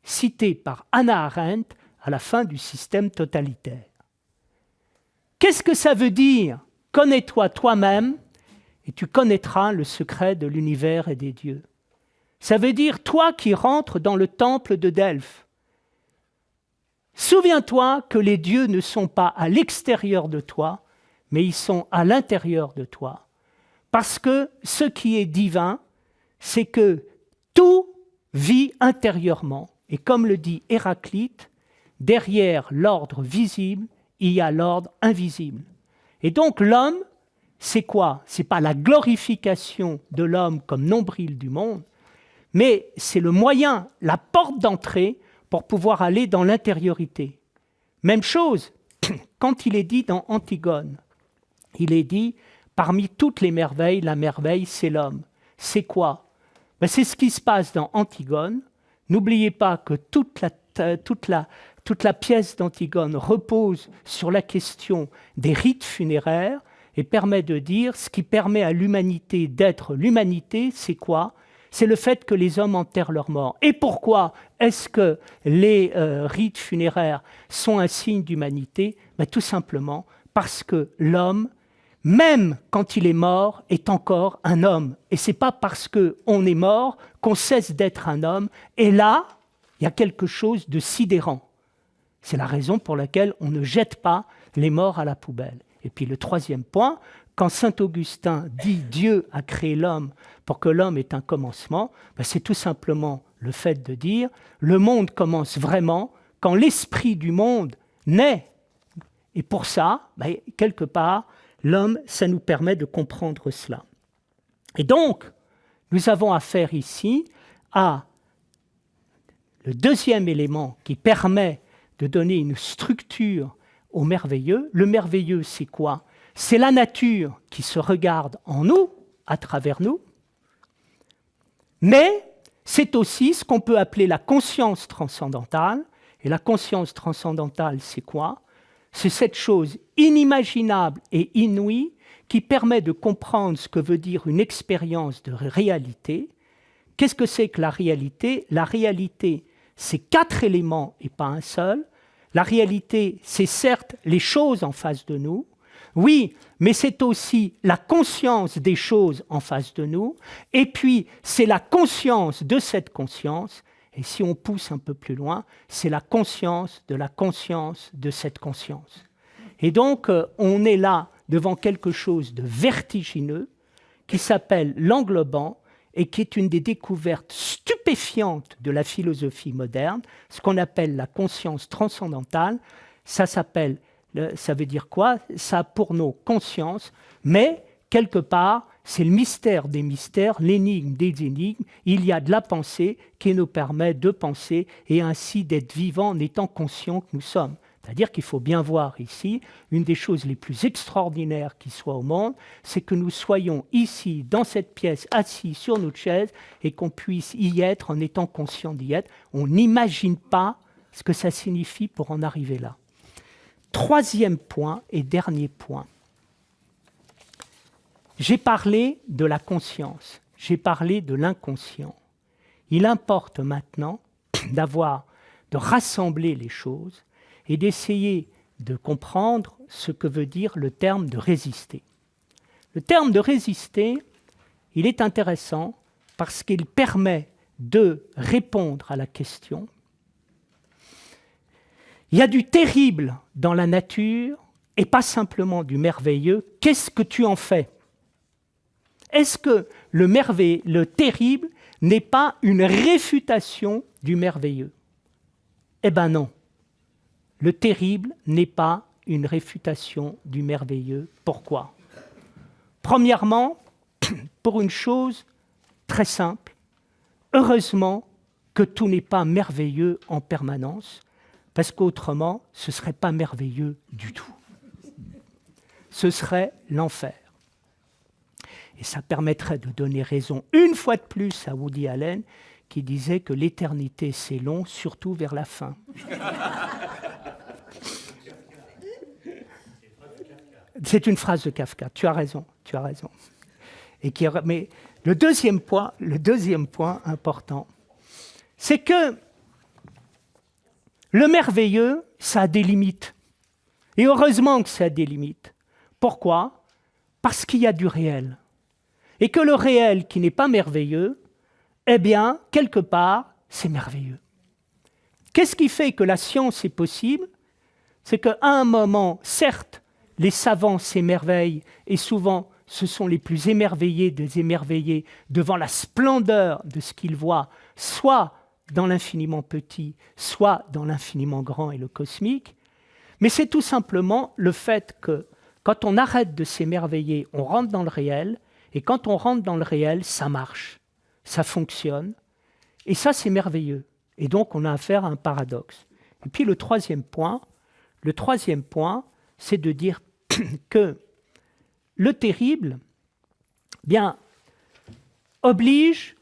cité par Hannah Arendt à la fin du système totalitaire. Qu'est-ce que ça veut dire ? Connais-toi toi-même et tu connaîtras le secret de l'univers et des dieux. Ça veut dire toi qui rentres dans le temple de Delphes. Souviens-toi que les dieux ne sont pas à l'extérieur de toi, mais ils sont à l'intérieur de toi. Parce que ce qui est divin, c'est que tout vit intérieurement. Et comme le dit Héraclite, derrière l'ordre visible, il y a l'ordre invisible. Et donc l'homme, c'est quoi ? Ce n'est pas la glorification de l'homme comme nombril du monde, mais c'est le moyen, la porte d'entrée pour pouvoir aller dans l'intériorité. Même chose, quand il est dit dans Antigone, il est dit, parmi toutes les merveilles, la merveille, c'est l'homme. C'est quoi ? Ben, c'est ce qui se passe dans Antigone. N'oubliez pas que toute la pièce d'Antigone repose sur la question des rites funéraires et permet de dire ce qui permet à l'humanité d'être l'humanité, c'est quoi ? C'est le fait que les hommes enterrent leurs morts. Et pourquoi est-ce que les rites funéraires sont un signe d'humanité ? Ben, tout simplement parce que l'homme, même quand il est mort, est encore un homme. Et ce n'est pas parce qu'on est mort qu'on cesse d'être un homme. Et là, il y a quelque chose de sidérant. C'est la raison pour laquelle on ne jette pas les morts à la poubelle. Et puis le troisième point, quand saint Augustin dit « Dieu a créé l'homme pour que l'homme ait un commencement », ben c'est tout simplement le fait de dire « Le monde commence vraiment quand l'esprit du monde naît ». Et pour ça, ben, quelque part, l'homme, ça nous permet de comprendre cela. Et donc, nous avons affaire ici à le deuxième élément qui permet de donner une structure au merveilleux. Le merveilleux, c'est quoi ? C'est la nature qui se regarde en nous, à travers nous, mais c'est aussi ce qu'on peut appeler la conscience transcendantale. Et la conscience transcendantale, c'est quoi ? C'est cette chose inimaginable et inouïe qui permet de comprendre ce que veut dire une expérience de réalité. Qu'est-ce que c'est que la réalité ? La réalité, c'est 4 éléments et pas un seul. La réalité, c'est certes les choses en face de nous, oui, mais c'est aussi la conscience des choses en face de nous, et puis c'est la conscience de cette conscience, et si on pousse un peu plus loin, c'est la conscience de cette conscience. Et donc, on est là devant quelque chose de vertigineux qui s'appelle l'englobant et qui est une des découvertes stupéfiantes de la philosophie moderne, ce qu'on appelle la conscience transcendantale. Ça veut dire quoi? Ça a pour nom conscience, mais quelque part, c'est le mystère des mystères, l'énigme des énigmes. Il y a de la pensée qui nous permet de penser et ainsi d'être vivants en étant conscients que nous sommes. C'est-à-dire qu'il faut bien voir ici, une des choses les plus extraordinaires qui soit au monde, c'est que nous soyons ici, dans cette pièce, assis sur notre chaise, et qu'on puisse y être en étant conscient d'y être. On n'imagine pas ce que ça signifie pour en arriver là. Troisième point et dernier point. J'ai parlé de la conscience, j'ai parlé de l'inconscient. Il importe maintenant de rassembler les choses et d'essayer de comprendre ce que veut dire le terme de résister. Le terme de résister, il est intéressant parce qu'il permet de répondre à la question. Il y a du terrible dans la nature et pas simplement du merveilleux. Qu'est-ce que tu en fais? Est-ce que le terrible n'est pas une réfutation du merveilleux? Eh bien non. Le terrible n'est pas une réfutation du merveilleux. Pourquoi? Premièrement, pour une chose très simple, heureusement que tout n'est pas merveilleux en permanence, parce qu'autrement, ce ne serait pas merveilleux du tout. Ce serait l'enfer. Et ça permettrait de donner raison une fois de plus à Woody Allen, qui disait que l'éternité c'est long, surtout vers la fin. C'est une phrase de Kafka, tu as raison. Mais le deuxième point important, c'est que le merveilleux, ça a des limites. Et heureusement que ça a des limites. Pourquoi? Parce qu'il y a du réel. Et que le réel qui n'est pas merveilleux, eh bien, quelque part, c'est merveilleux. Qu'est-ce qui fait que la science est possible? C'est qu'à un moment, certes, les savants s'émerveillent, et souvent, ce sont les plus émerveillés des émerveillés devant la splendeur de ce qu'ils voient, soit dans l'infiniment petit, soit dans l'infiniment grand et le cosmique. Mais c'est tout simplement le fait que, quand on arrête de s'émerveiller, on rentre dans le réel, et quand on rentre dans le réel, ça marche, ça fonctionne, et ça, c'est merveilleux. Et donc, on a affaire à un paradoxe. Et puis, le troisième point, c'est de dire que le terrible, bien, oblige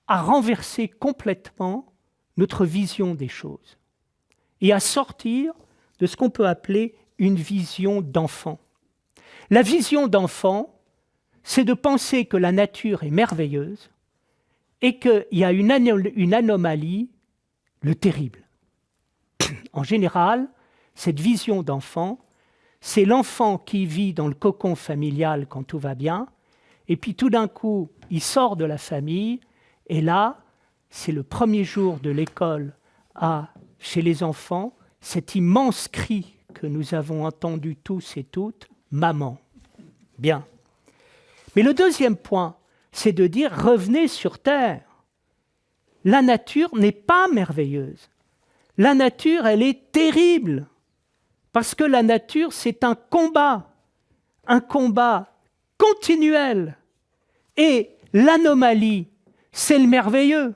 à renverser complètement notre vision des choses et à sortir de ce qu'on peut appeler une vision d'enfant. La vision d'enfant, c'est de penser que la nature est merveilleuse et qu'il y a une anomalie, le terrible. En général, cette vision d'enfant, c'est l'enfant qui vit dans le cocon familial quand tout va bien, et puis tout d'un coup, il sort de la famille, et là, c'est le premier jour de l'école chez les enfants, cet immense cri que nous avons entendu tous et toutes, « Maman ». Bien. Mais le deuxième point, c'est de dire, revenez sur Terre. La nature n'est pas merveilleuse. La nature, elle est terrible. Parce que la nature, c'est un combat continuel. Et l'anomalie, c'est le merveilleux.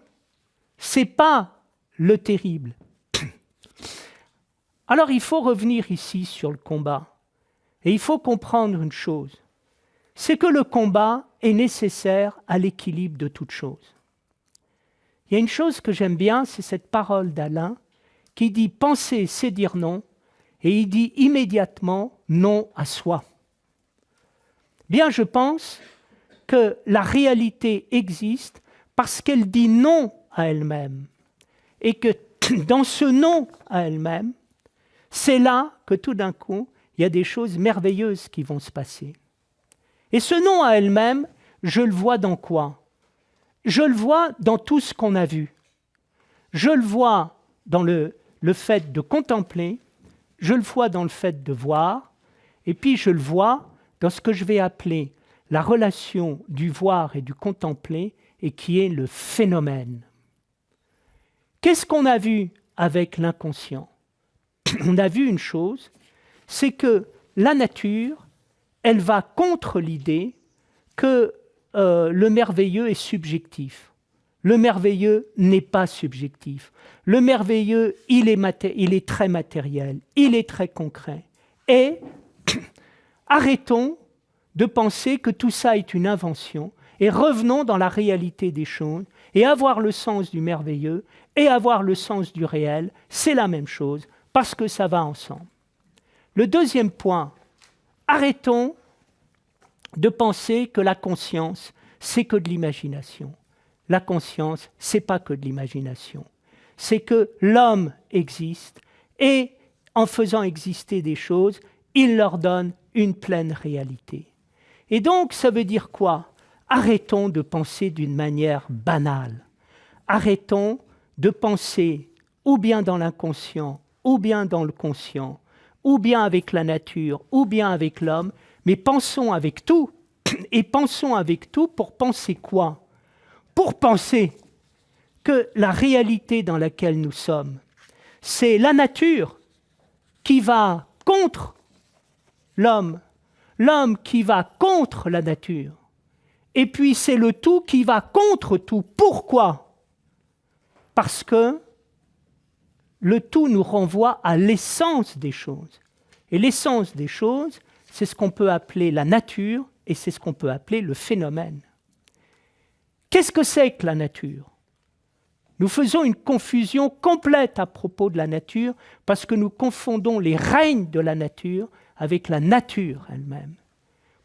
C'est pas le terrible. Alors il faut revenir ici sur le combat. Et il faut comprendre une chose. C'est que le combat est nécessaire à l'équilibre de toute chose. Il y a une chose que j'aime bien, c'est cette parole d'Alain qui dit « penser, c'est dire non ». Et il dit immédiatement non à soi. Bien, je pense que la réalité existe parce qu'elle dit non à elle-même. et que dans ce non à elle-même, c'est là que tout d'un coup, il y a des choses merveilleuses qui vont se passer. Et ce non à elle-même, je le vois dans quoi? Je le vois dans tout ce qu'on a vu. Je le vois dans le fait de contempler, je le vois dans le fait de voir, et puis je le vois dans ce que je vais appeler la relation du voir et du contempler, et qui est le phénomène. Qu'est-ce qu'on a vu avec l'inconscient? On a vu une chose, c'est que la nature, elle va contre l'idée que le merveilleux est subjectif. Le merveilleux n'est pas subjectif. Le merveilleux, il est très matériel, il est très concret. Et arrêtons de penser que tout ça est une invention et revenons dans la réalité des choses et avoir le sens du merveilleux et avoir le sens du réel, c'est la même chose parce que ça va ensemble. Le deuxième point, arrêtons de penser que la conscience, c'est que de l'imagination. La conscience, c'est pas que de l'imagination. C'est que l'homme existe et en faisant exister des choses, il leur donne une pleine réalité. Et donc, ça veut dire quoi? Arrêtons de penser d'une manière banale. Arrêtons de penser ou bien dans l'inconscient, ou bien dans le conscient, ou bien avec la nature, ou bien avec l'homme, mais pensons avec tout. Et pensons avec tout pour penser quoi? Pour penser que la réalité dans laquelle nous sommes, c'est la nature qui va contre l'homme, l'homme qui va contre la nature, et puis c'est le tout qui va contre tout. Pourquoi? Parce que le tout nous renvoie à l'essence des choses. Et l'essence des choses, c'est ce qu'on peut appeler la nature, et c'est ce qu'on peut appeler le phénomène. Qu'est-ce que c'est que la nature? Nous faisons une confusion complète à propos de la nature parce que nous confondons les règnes de la nature avec la nature elle-même.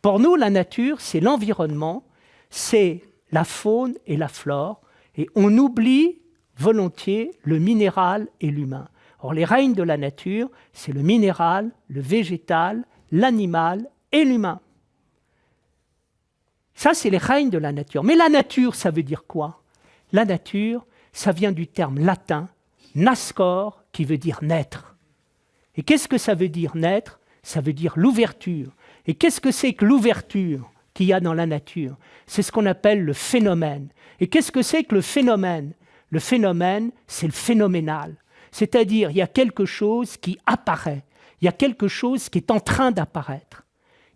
Pour nous, la nature, c'est l'environnement, c'est la faune et la flore, et on oublie volontiers le minéral et l'humain. Or, les règnes de la nature, c'est le minéral, le végétal, l'animal et l'humain. Ça, c'est les règnes de la nature. Mais la nature, ça veut dire quoi? La nature, ça vient du terme latin « nascor » qui veut dire « naître ». Et qu'est-ce que ça veut dire « naître » ? Ça veut dire l'ouverture. Et qu'est-ce que c'est que l'ouverture qu'il y a dans la nature? C'est ce qu'on appelle le phénomène. Et qu'est-ce que c'est que le phénomène? Le phénomène, c'est le phénoménal. C'est-à-dire, il y a quelque chose qui apparaît. Il y a quelque chose qui est en train d'apparaître.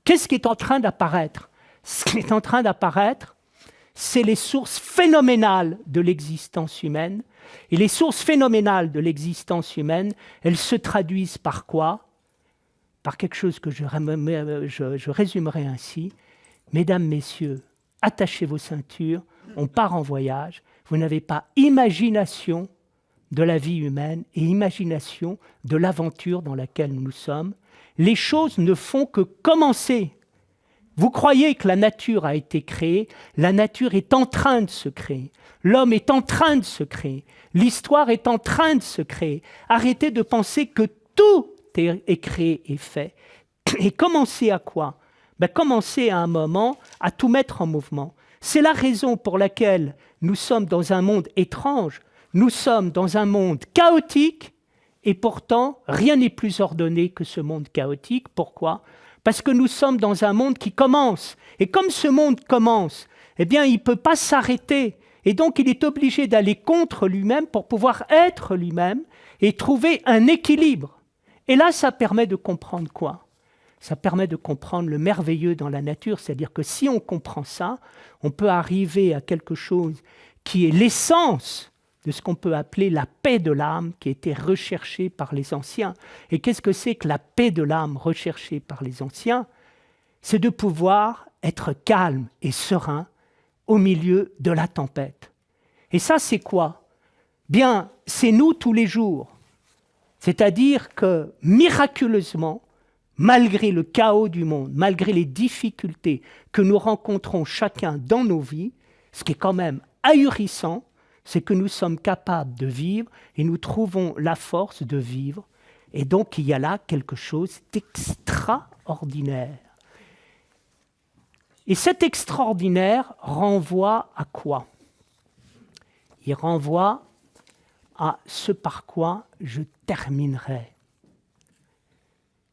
Qu'est-ce qui est en train d'apparaître? Ce qui est en train d'apparaître, c'est les sources phénoménales de l'existence humaine. Et les sources phénoménales de l'existence humaine, elles se traduisent par quoi? Par quelque chose que je résumerai ainsi. Mesdames, messieurs, attachez vos ceintures, on part en voyage. Vous n'avez pas imagination de la vie humaine et imagination de l'aventure dans laquelle nous sommes. Les choses ne font que commencer. Vous croyez que la nature a été créée, la nature est en train de se créer. L'homme est en train de se créer. L'histoire est en train de se créer. Arrêtez de penser que tout est créé et fait. Et commencez à quoi? Commencez à un moment à tout mettre en mouvement. C'est la raison pour laquelle nous sommes dans un monde étrange. Nous sommes dans un monde chaotique et pourtant rien n'est plus ordonné que ce monde chaotique. Pourquoi? Parce que nous sommes dans un monde qui commence. Et comme ce monde commence, eh bien, il ne peut pas s'arrêter. Et donc, il est obligé d'aller contre lui-même pour pouvoir être lui-même et trouver un équilibre. Et là, ça permet de comprendre quoi? Ça permet de comprendre le merveilleux dans la nature. C'est-à-dire que si on comprend ça, on peut arriver à quelque chose qui est l'essence de ce qu'on peut appeler la paix de l'âme qui a été recherchée par les anciens. Et qu'est-ce que c'est que la paix de l'âme recherchée par les anciens? C'est de pouvoir être calme et serein au milieu de la tempête. Et ça, c'est quoi? Bien, c'est nous tous les jours. C'est-à-dire que, miraculeusement, malgré le chaos du monde, malgré les difficultés que nous rencontrons chacun dans nos vies, ce qui est quand même ahurissant, c'est que nous sommes capables de vivre et nous trouvons la force de vivre. Et donc, il y a là quelque chose d'extraordinaire. Et cet extraordinaire renvoie à quoi? Il renvoie à ce par quoi je terminerai.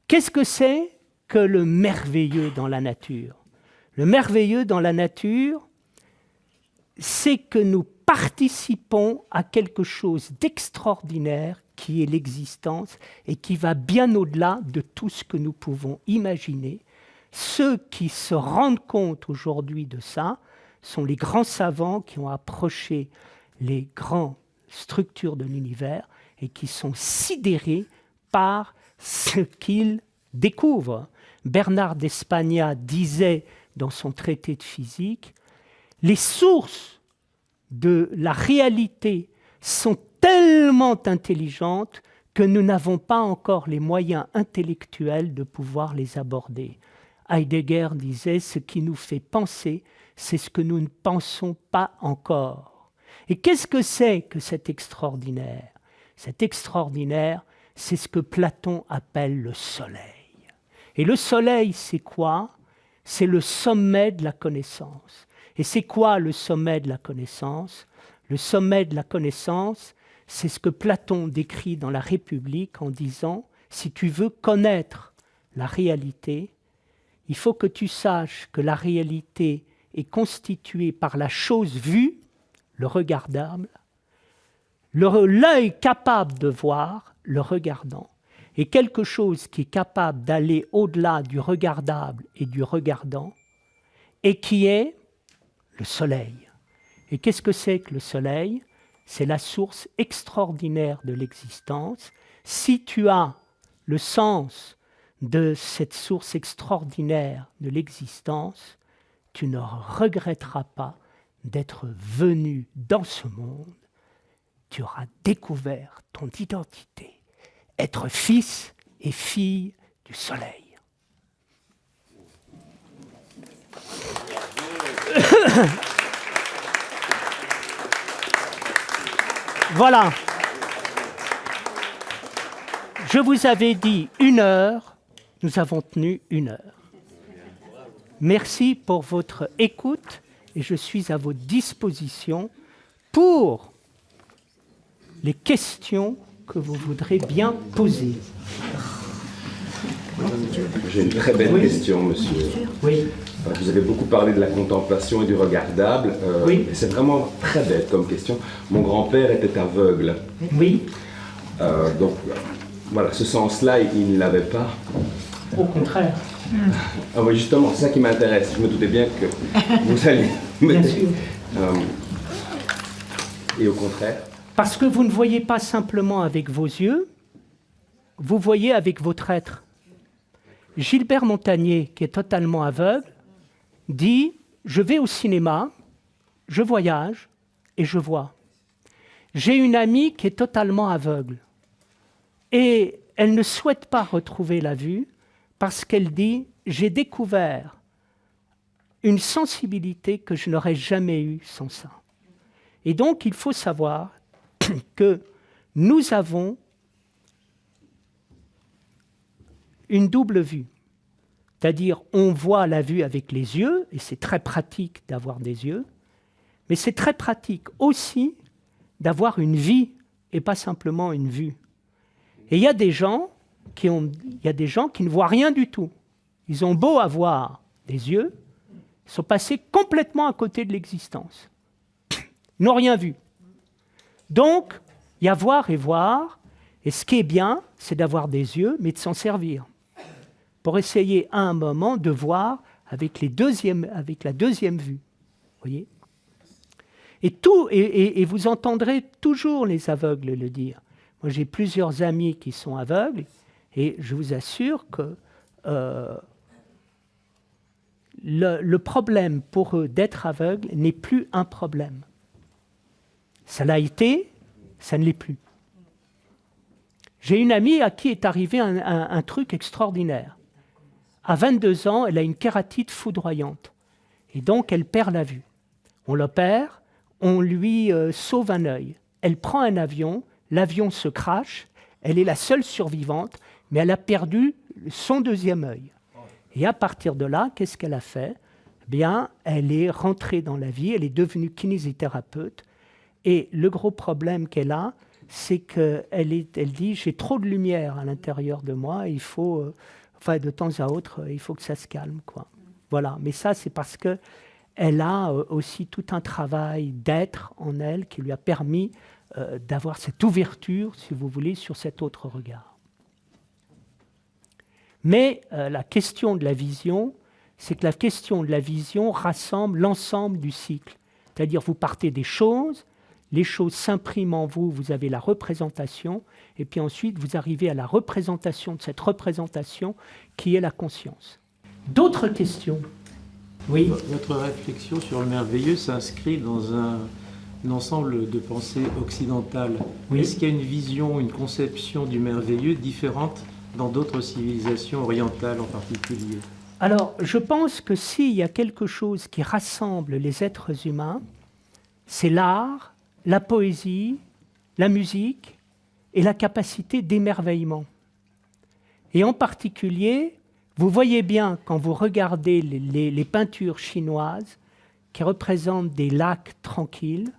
Qu'est-ce que c'est que le merveilleux dans la nature? Le merveilleux dans la nature, c'est que nous participons à quelque chose d'extraordinaire qui est l'existence et qui va bien au-delà de tout ce que nous pouvons imaginer. Ceux qui se rendent compte aujourd'hui de ça sont les grands savants qui ont approché les grandes structures de l'univers et qui sont sidérés par ce qu'ils découvrent. Bernard d'Espagna disait dans son traité de physique, les sources de la réalité sont tellement intelligentes que nous n'avons pas encore les moyens intellectuels de pouvoir les aborder. Heidegger disait, ce qui nous fait penser, c'est ce que nous ne pensons pas encore. Et qu'est-ce que c'est que cet extraordinaire? Cet extraordinaire, c'est ce que Platon appelle le soleil. Et le soleil, c'est quoi? C'est le sommet de la connaissance. Et c'est quoi le sommet de la connaissance? Le sommet de la connaissance, c'est ce que Platon décrit dans la République en disant, si tu veux connaître la réalité, il faut que tu saches que la réalité est constituée par la chose vue, le regardable, l'œil capable de voir, le regardant, et quelque chose qui est capable d'aller au-delà du regardable et du regardant, et qui est le soleil. Et qu'est-ce que c'est que le soleil? C'est la source extraordinaire de l'existence. Si tu as le sens de cette source extraordinaire de l'existence, tu ne regretteras pas d'être venu dans ce monde. Tu auras découvert ton identité, être fils et fille du soleil. Voilà. Je vous avais dit 1 heure, nous avons tenu 1 heure. Merci pour votre écoute et je suis à votre disposition pour les questions que vous voudrez bien poser. J'ai une très belle question, monsieur. Oui. Vous avez beaucoup parlé de la contemplation et du regardable. Oui. C'est vraiment très bête comme question. Mon grand-père était aveugle. Oui. Donc, voilà, ce sens-là, il ne l'avait pas. Au contraire. Ah oui, justement, c'est ça qui m'intéresse. Je me doutais bien que vous alliez me Bien dire. sûr. Et au contraire? Parce que vous ne voyez pas simplement avec vos yeux, vous voyez avec votre être. Gilbert Montagnier, qui est totalement aveugle, dit « Je vais au cinéma, je voyage et je vois ». J'ai une amie qui est totalement aveugle et elle ne souhaite pas retrouver la vue parce qu'elle dit « J'ai découvert une sensibilité que je n'aurais jamais eue sans ça ». Et donc, il faut savoir que nous avons une double vue. C'est-à-dire, on voit la vue avec les yeux, et c'est très pratique d'avoir des yeux, mais c'est très pratique aussi d'avoir une vie et pas simplement une vue. Et il y a des gens qui ne voient rien du tout. Ils ont beau avoir des yeux, ils sont passés complètement à côté de l'existence. Ils n'ont rien vu. Donc, il y a voir et voir, et ce qui est bien, c'est d'avoir des yeux, mais de s'en servir. Pour essayer à un moment de voir avec la deuxième vue. Voyez ? Et vous entendrez toujours les aveugles le dire. Moi, j'ai plusieurs amis qui sont aveugles, et je vous assure que le problème pour eux d'être aveugles n'est plus un problème. Ça l'a été, ça ne l'est plus. J'ai une amie à qui est arrivé un truc extraordinaire. À 22 ans, elle a une kératite foudroyante. Et donc, elle perd la vue. On l'opère, on lui sauve un œil. Elle prend un avion, l'avion se crache, elle est la seule survivante, mais elle a perdu son deuxième œil. Et à partir de là, qu'est-ce qu'elle a fait ? Bien, elle est rentrée dans la vie, elle est devenue kinésithérapeute. Et le gros problème qu'elle a, c'est qu'elle dit « j'ai trop de lumière à l'intérieur de moi, il faut, de temps à autre, il faut que ça se calme. » quoi. Voilà, mais ça, c'est parce qu'elle a aussi tout un travail d'être en elle qui lui a permis d'avoir cette ouverture, si vous voulez, sur cet autre regard. Mais la question de la vision, c'est que la question de la vision rassemble l'ensemble du cycle. C'est-à-dire, vous partez des choses, les choses s'impriment en vous, vous avez la représentation, et puis ensuite, vous arrivez à la représentation de cette représentation qui est la conscience. D'autres questions ? Oui. Votre réflexion sur le merveilleux s'inscrit dans un ensemble de pensées occidentales. Oui. Est-ce qu'il y a une vision, une conception du merveilleux différente dans d'autres civilisations orientales en particulier ? Alors, je pense que s'il y a quelque chose qui rassemble les êtres humains, c'est l'art, la poésie, la musique et la capacité d'émerveillement. Et en particulier, vous voyez bien quand vous regardez les peintures chinoises qui représentent des lacs tranquilles,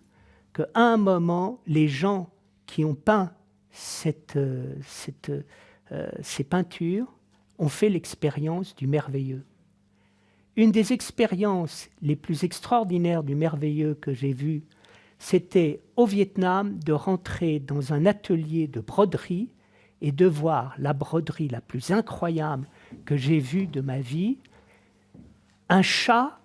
qu'à un moment, les gens qui ont peint ces peintures ont fait l'expérience du merveilleux. Une des expériences les plus extraordinaires du merveilleux que j'ai vues, c'était au Vietnam de rentrer dans un atelier de broderie et de voir la broderie la plus incroyable que j'ai vue de ma vie, un chat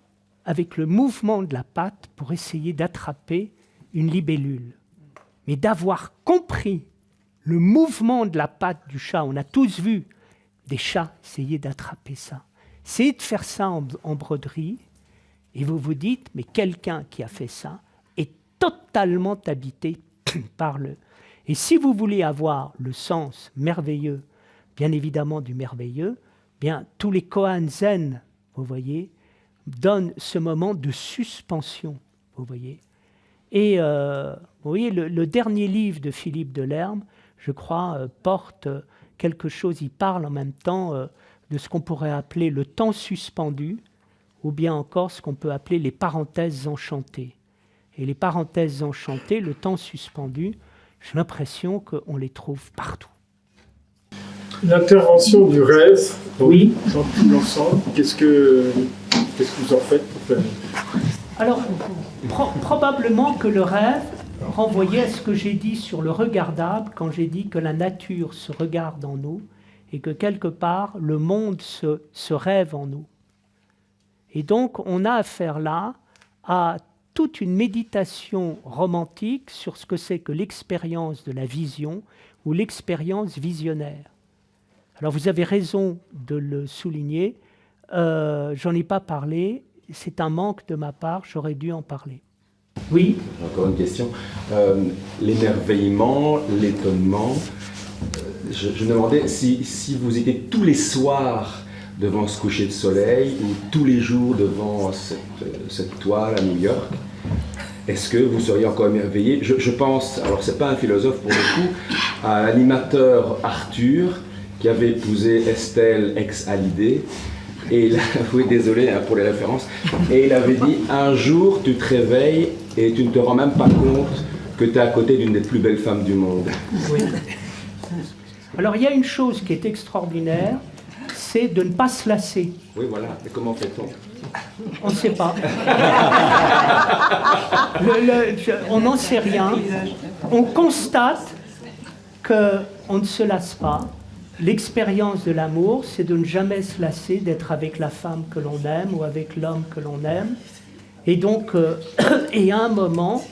avec le mouvement de la patte pour essayer d'attraper une libellule. Mais d'avoir compris le mouvement de la patte du chat, on a tous vu des chats essayer d'attraper ça. Essayez de faire ça en broderie et vous vous dites, mais quelqu'un qui a fait ça est totalement habité par le... Et si vous voulez avoir le sens merveilleux, bien évidemment du merveilleux, bien tous les koans zen, vous voyez, donnent ce moment de suspension, vous voyez. Et vous voyez, le dernier livre de Philippe Delerme, je crois, porte quelque chose, il parle en même temps de ce qu'on pourrait appeler le temps suspendu, ou bien encore ce qu'on peut appeler les parenthèses enchantées. Et les parenthèses enchantées, le temps suspendu, j'ai l'impression qu'on les trouve partout. L'intervention du rêve, oui. Dans tout l'ensemble, qu'est-ce que vous en faites pour faire... Alors, probablement que le rêve renvoyait à ce que j'ai dit sur le regardable, quand j'ai dit que la nature se regarde en nous et que quelque part, le monde se rêve en nous. Et donc, on a affaire là à toute une méditation romantique sur ce que c'est que l'expérience de la vision ou l'expérience visionnaire. Alors, vous avez raison de le souligner, j'en ai pas parlé, c'est un manque de ma part, j'aurais dû en parler. Oui. Encore une question. L'émerveillement, l'étonnement, je me demandais si vous étiez tous les soirs devant ce coucher de soleil ou tous les jours devant cette toile à New York, est-ce que vous seriez encore émerveillé ? Je pense, alors c'est pas un philosophe pour le coup, à l'animateur Arthur qui avait épousé Estelle ex-Hallyday. Et il a, oui, désolé pour les références, et il avait dit « Un jour, tu te réveilles et tu ne te rends même pas compte que tu es à côté d'une des plus belles femmes du monde. » Oui. Alors, il y a une chose qui est extraordinaire, c'est de ne pas se lasser. Oui, voilà. Et comment fait-on ? On ne sait pas. On n'en sait rien. On constate qu'on ne se lasse pas. L'expérience de l'amour, c'est de ne jamais se lasser d'être avec la femme que l'on aime ou avec l'homme que l'on aime. Et donc, et à un moment,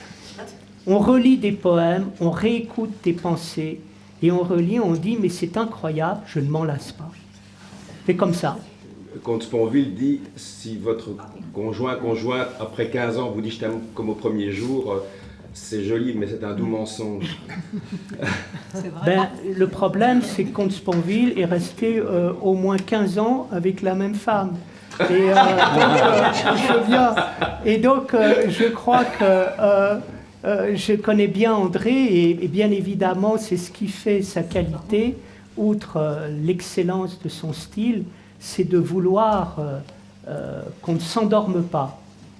on relit des poèmes, on réécoute des pensées, et on relit, on dit, mais c'est incroyable, je ne m'en lasse pas. C'est comme ça. Comte Sponville dit, si votre conjointe, après 15 ans, vous dit « je t'aime comme au premier jour », c'est joli, mais c'est un doux mensonge. Le problème, c'est que Comte Sponville est resté au moins 15 ans avec la même femme. Je crois que je connais bien André, et bien évidemment, c'est ce qui fait sa qualité, outre l'excellence de son style, c'est de vouloir qu'on ne s'endorme pas.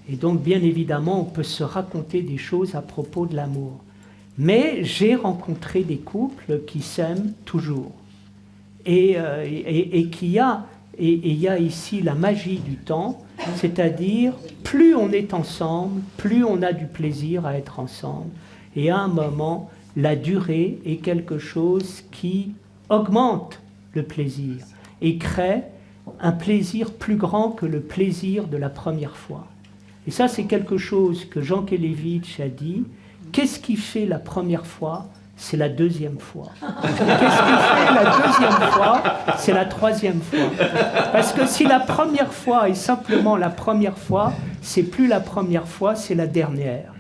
Et donc, bien évidemment, on peut se raconter des choses à propos de l'amour. Mais j'ai rencontré des couples qui s'aiment toujours. Et il y a ici la magie du temps, c'est-à-dire plus on est ensemble, plus on a du plaisir à être ensemble. Et à un moment, la durée est quelque chose qui augmente le plaisir et crée un plaisir plus grand que le plaisir de la première fois. Et ça, c'est quelque chose que Jean Kelevitch a dit. Qu'est-ce qui fait la première fois ? C'est la deuxième fois. Qu'est-ce qui fait la deuxième fois ? C'est la troisième fois. Parce que si la première fois est simplement la première fois, c'est plus la première fois, c'est la dernière.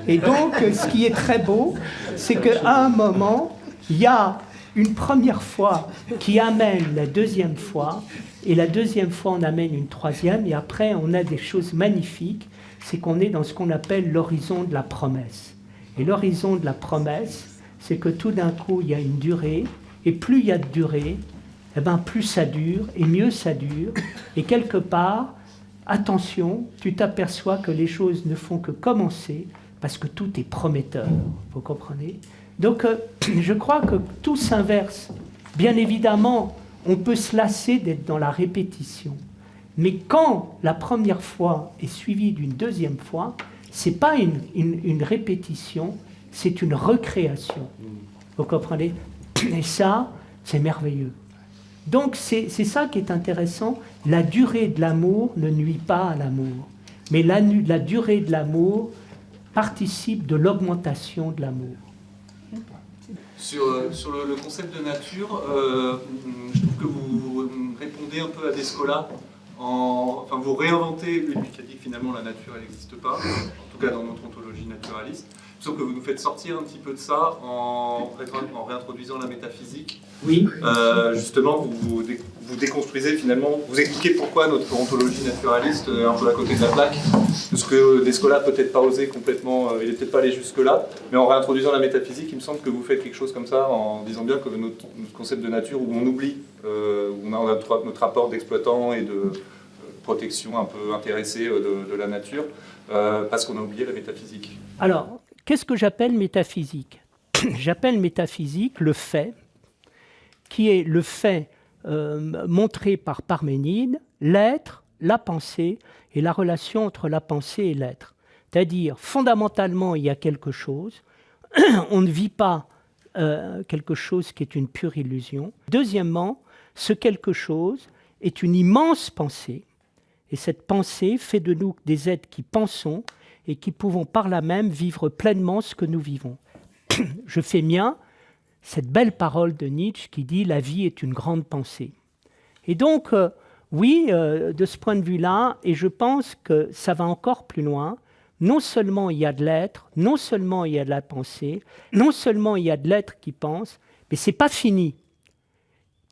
Et donc, ce qui est très beau, c'est qu'à un moment, il y a une première fois qui amène la deuxième fois, et la deuxième fois, on amène une troisième, et après, on a des choses magnifiques, c'est qu'on est dans ce qu'on appelle l'horizon de la promesse. Et l'horizon de la promesse, c'est que tout d'un coup, il y a une durée, et plus il y a de durée, eh ben, plus ça dure, et mieux ça dure. Et quelque part, attention, tu t'aperçois que les choses ne font que commencer, parce que tout est prometteur, vous comprenez ? Donc, je crois que tout s'inverse. Bien évidemment, on peut se lasser d'être dans la répétition. Mais quand la première fois est suivie d'une deuxième fois, ce n'est pas une répétition, c'est une recréation. Vous comprenez ? Et ça, c'est merveilleux. Donc, c'est ça qui est intéressant. La durée de l'amour ne nuit pas à l'amour. Mais la durée de l'amour participe de l'augmentation de l'amour. Sur le concept de nature, je trouve que vous répondez un peu à Descola. Enfin, vous réinventez lui qui a dit que finalement la nature elle n'existe pas, en tout cas dans notre ontologie naturaliste. Sauf que vous nous faites sortir un petit peu de ça en réintroduisant la métaphysique. Oui. Justement, vous déconstruisez finalement, vous expliquez pourquoi notre ontologie naturaliste est un peu à côté de la plaque. Parce que Descola n'a peut-être pas osé complètement, il n'est peut-être pas allé jusque-là, mais en réintroduisant la métaphysique, il me semble que vous faites quelque chose comme ça en disant bien que notre concept de nature, où on oublie, où on a notre rapport d'exploitant et de protection un peu intéressée de la nature, parce qu'on a oublié la métaphysique. Alors, qu'est-ce que j'appelle métaphysique ? J'appelle métaphysique le fait, qui est le fait montré par Parménide, l'être, la pensée et la relation entre la pensée et l'être. C'est-à-dire, fondamentalement, il y a quelque chose, on ne vit pas quelque chose qui est une pure illusion. Deuxièmement, ce quelque chose est une immense pensée, et cette pensée fait de nous des êtres qui pensons et qui pouvons par là même vivre pleinement ce que nous vivons. Je fais mien cette belle parole de Nietzsche qui dit « la vie est une grande pensée ». Et donc, oui, de ce point de vue-là, et je pense que ça va encore plus loin, non seulement il y a de l'être, non seulement il y a de la pensée, non seulement il y a de l'être qui pense, mais ce n'est pas fini.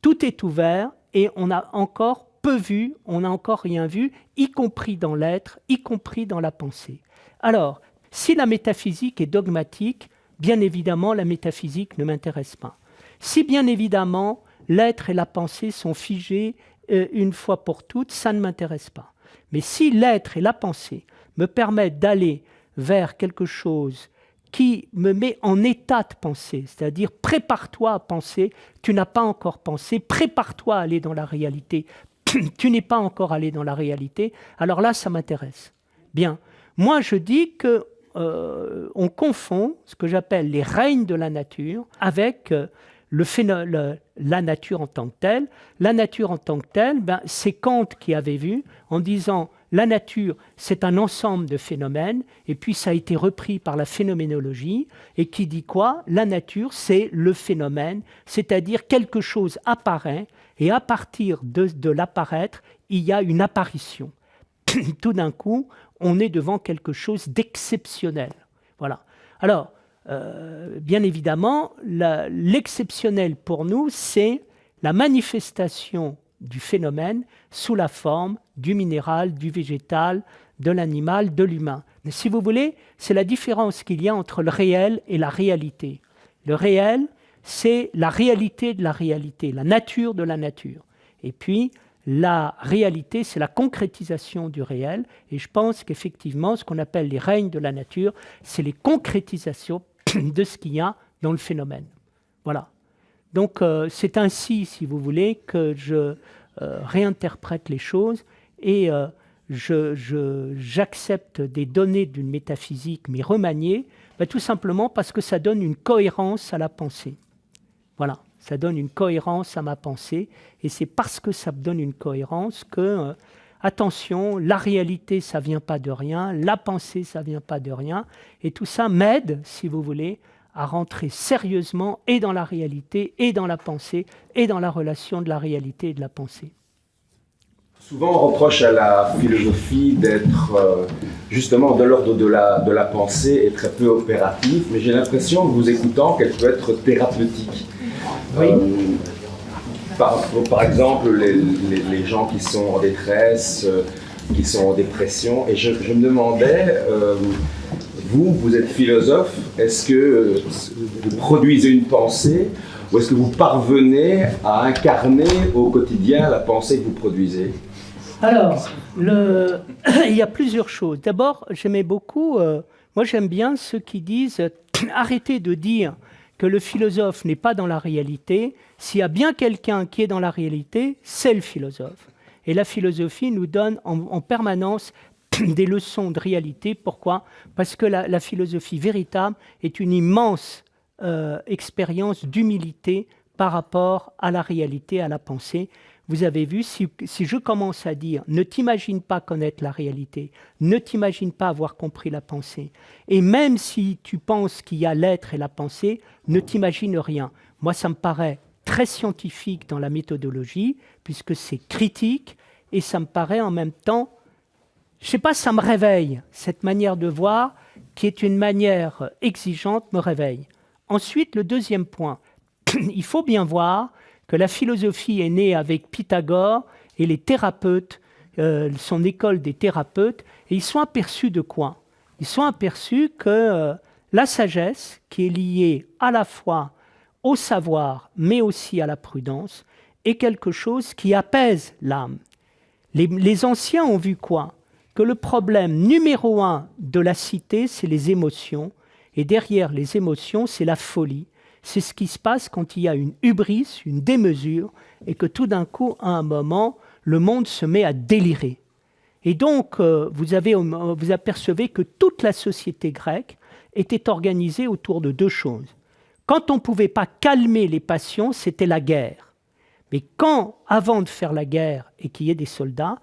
Tout est ouvert et on a encore peu vu, on n'a encore rien vu, y compris dans l'être, y compris dans la pensée. Alors, si la métaphysique est dogmatique, bien évidemment, la métaphysique ne m'intéresse pas. Si bien évidemment, l'être et la pensée sont figés une fois pour toutes, ça ne m'intéresse pas. Mais si l'être et la pensée me permettent d'aller vers quelque chose qui me met en état de penser, c'est-à-dire prépare-toi à penser, tu n'as pas encore pensé, prépare-toi à aller dans la réalité, tu n'es pas encore allé dans la réalité, alors là, ça m'intéresse. Bien, moi je dis que on confond ce que j'appelle les règnes de la nature avec la nature en tant que telle. La nature en tant que telle, c'est Kant qui avait vu en disant la nature, c'est un ensemble de phénomènes, et puis ça a été repris par la phénoménologie, et qui dit quoi ? La nature, c'est le phénomène, c'est-à-dire quelque chose apparaît, et à partir de l'apparaître, il y a une apparition. Tout d'un coup, on est devant quelque chose d'exceptionnel. Voilà. Alors, bien évidemment, l'exceptionnel pour nous, c'est la manifestation du phénomène sous la forme du minéral, du végétal, de l'animal, de l'humain. Mais si vous voulez, c'est la différence qu'il y a entre le réel et la réalité. Le réel, c'est la réalité de la réalité, la nature de la nature. Et puis, la réalité, c'est la concrétisation du réel. Et je pense qu'effectivement, ce qu'on appelle les règnes de la nature, c'est les concrétisations de ce qu'il y a dans le phénomène. Voilà. Donc, c'est ainsi, si vous voulez, que je réinterprète les choses et j'accepte des données d'une métaphysique, mais remaniées, tout simplement parce que ça donne une cohérence à la pensée. Voilà, ça donne une cohérence à ma pensée, et c'est parce que ça me donne une cohérence que, attention, la réalité, ça ne vient pas de rien, la pensée, ça ne vient pas de rien, et tout ça m'aide, si vous voulez, à rentrer sérieusement et dans la réalité, et dans la pensée, et dans la relation de la réalité et de la pensée. Souvent, on reproche à la philosophie d'être justement de l'ordre de la pensée et très peu opérative, mais j'ai l'impression, en vous écoutant, qu'elle peut être thérapeutique. Oui. Par exemple, les gens qui sont en détresse, qui sont en dépression, et je me demandais, vous êtes philosophe, est-ce que vous produisez une pensée, ou est-ce que vous parvenez à incarner au quotidien la pensée que vous produisez ? Alors, il y a plusieurs choses. D'abord, j'aimais beaucoup, moi j'aime bien ceux qui disent arrêtez de dire que le philosophe n'est pas dans la réalité. S'il y a bien quelqu'un qui est dans la réalité, c'est le philosophe. Et la philosophie nous donne en permanence des leçons de réalité. Pourquoi ? Parce que la philosophie véritable est une immense expérience d'humilité par rapport à la réalité, à la pensée. Vous avez vu, si je commence à dire « ne t'imagine pas connaître la réalité, ne t'imagine pas avoir compris la pensée, et même si tu penses qu'il y a l'être et la pensée, ne t'imagine rien ». Moi, ça me paraît très scientifique dans la méthodologie, puisque c'est critique, et ça me paraît en même temps, je ne sais pas, ça me réveille, cette manière de voir, qui est une manière exigeante, me réveille. Ensuite, le deuxième point, il faut bien voir que la philosophie est née avec Pythagore et les thérapeutes, son école des thérapeutes, et ils sont aperçus de quoi ? Ils sont aperçus que la sagesse, qui est liée à la fois au savoir, mais aussi à la prudence, est quelque chose qui apaise l'âme. Les anciens ont vu quoi ? Que le problème numéro 1 de la cité, c'est les émotions, et derrière les émotions, c'est la folie. C'est ce qui se passe quand il y a une hubris, une démesure, et que tout d'un coup, à un moment, le monde se met à délirer. Et donc, vous apercevez que toute la société grecque était organisée autour de deux choses. Quand on ne pouvait pas calmer les passions, c'était la guerre. Mais quand, avant de faire la guerre et qu'il y ait des soldats,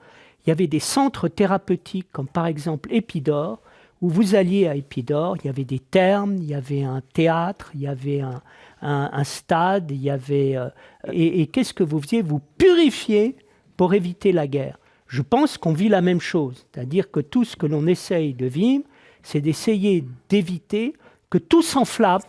il y avait des centres thérapeutiques, comme par exemple Épidore, où vous alliez à Épidore, il y avait des thermes, il y avait un théâtre, il y avait un stade, il y avait... et qu'est-ce que vous faisiez ? Vous purifiez pour éviter la guerre. Je pense qu'on vit la même chose, c'est-à-dire que tout ce que l'on essaye de vivre, c'est d'essayer d'éviter que tout s'enflamme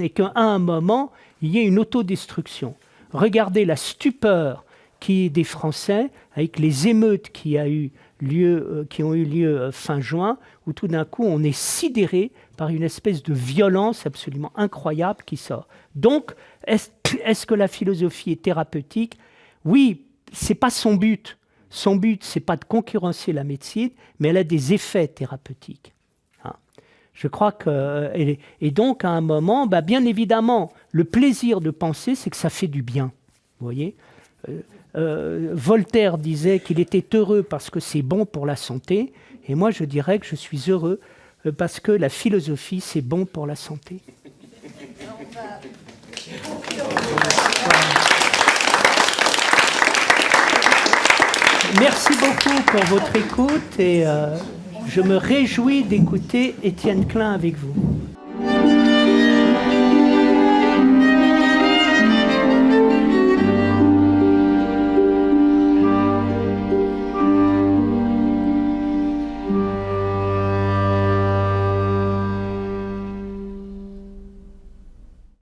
et qu'à un moment, il y ait une autodestruction. Regardez la stupeur qui est des Français avec les émeutes qui ont eu lieu fin juin, où tout d'un coup on est sidéré par une espèce de violence absolument incroyable qui sort. Donc, est-ce que la philosophie est thérapeutique ? Oui, c'est pas son but. Son but, c'est pas de concurrencer la médecine, mais elle a des effets thérapeutiques. Je crois que... Et donc, à un moment, bien évidemment, le plaisir de penser, c'est que ça fait du bien. Vous voyez ? Voltaire disait qu'il était heureux parce que c'est bon pour la santé, et moi je dirais que je suis heureux parce que la philosophie c'est bon pour la santé. Merci beaucoup pour votre écoute et je me réjouis d'écouter Étienne Klein avec vous.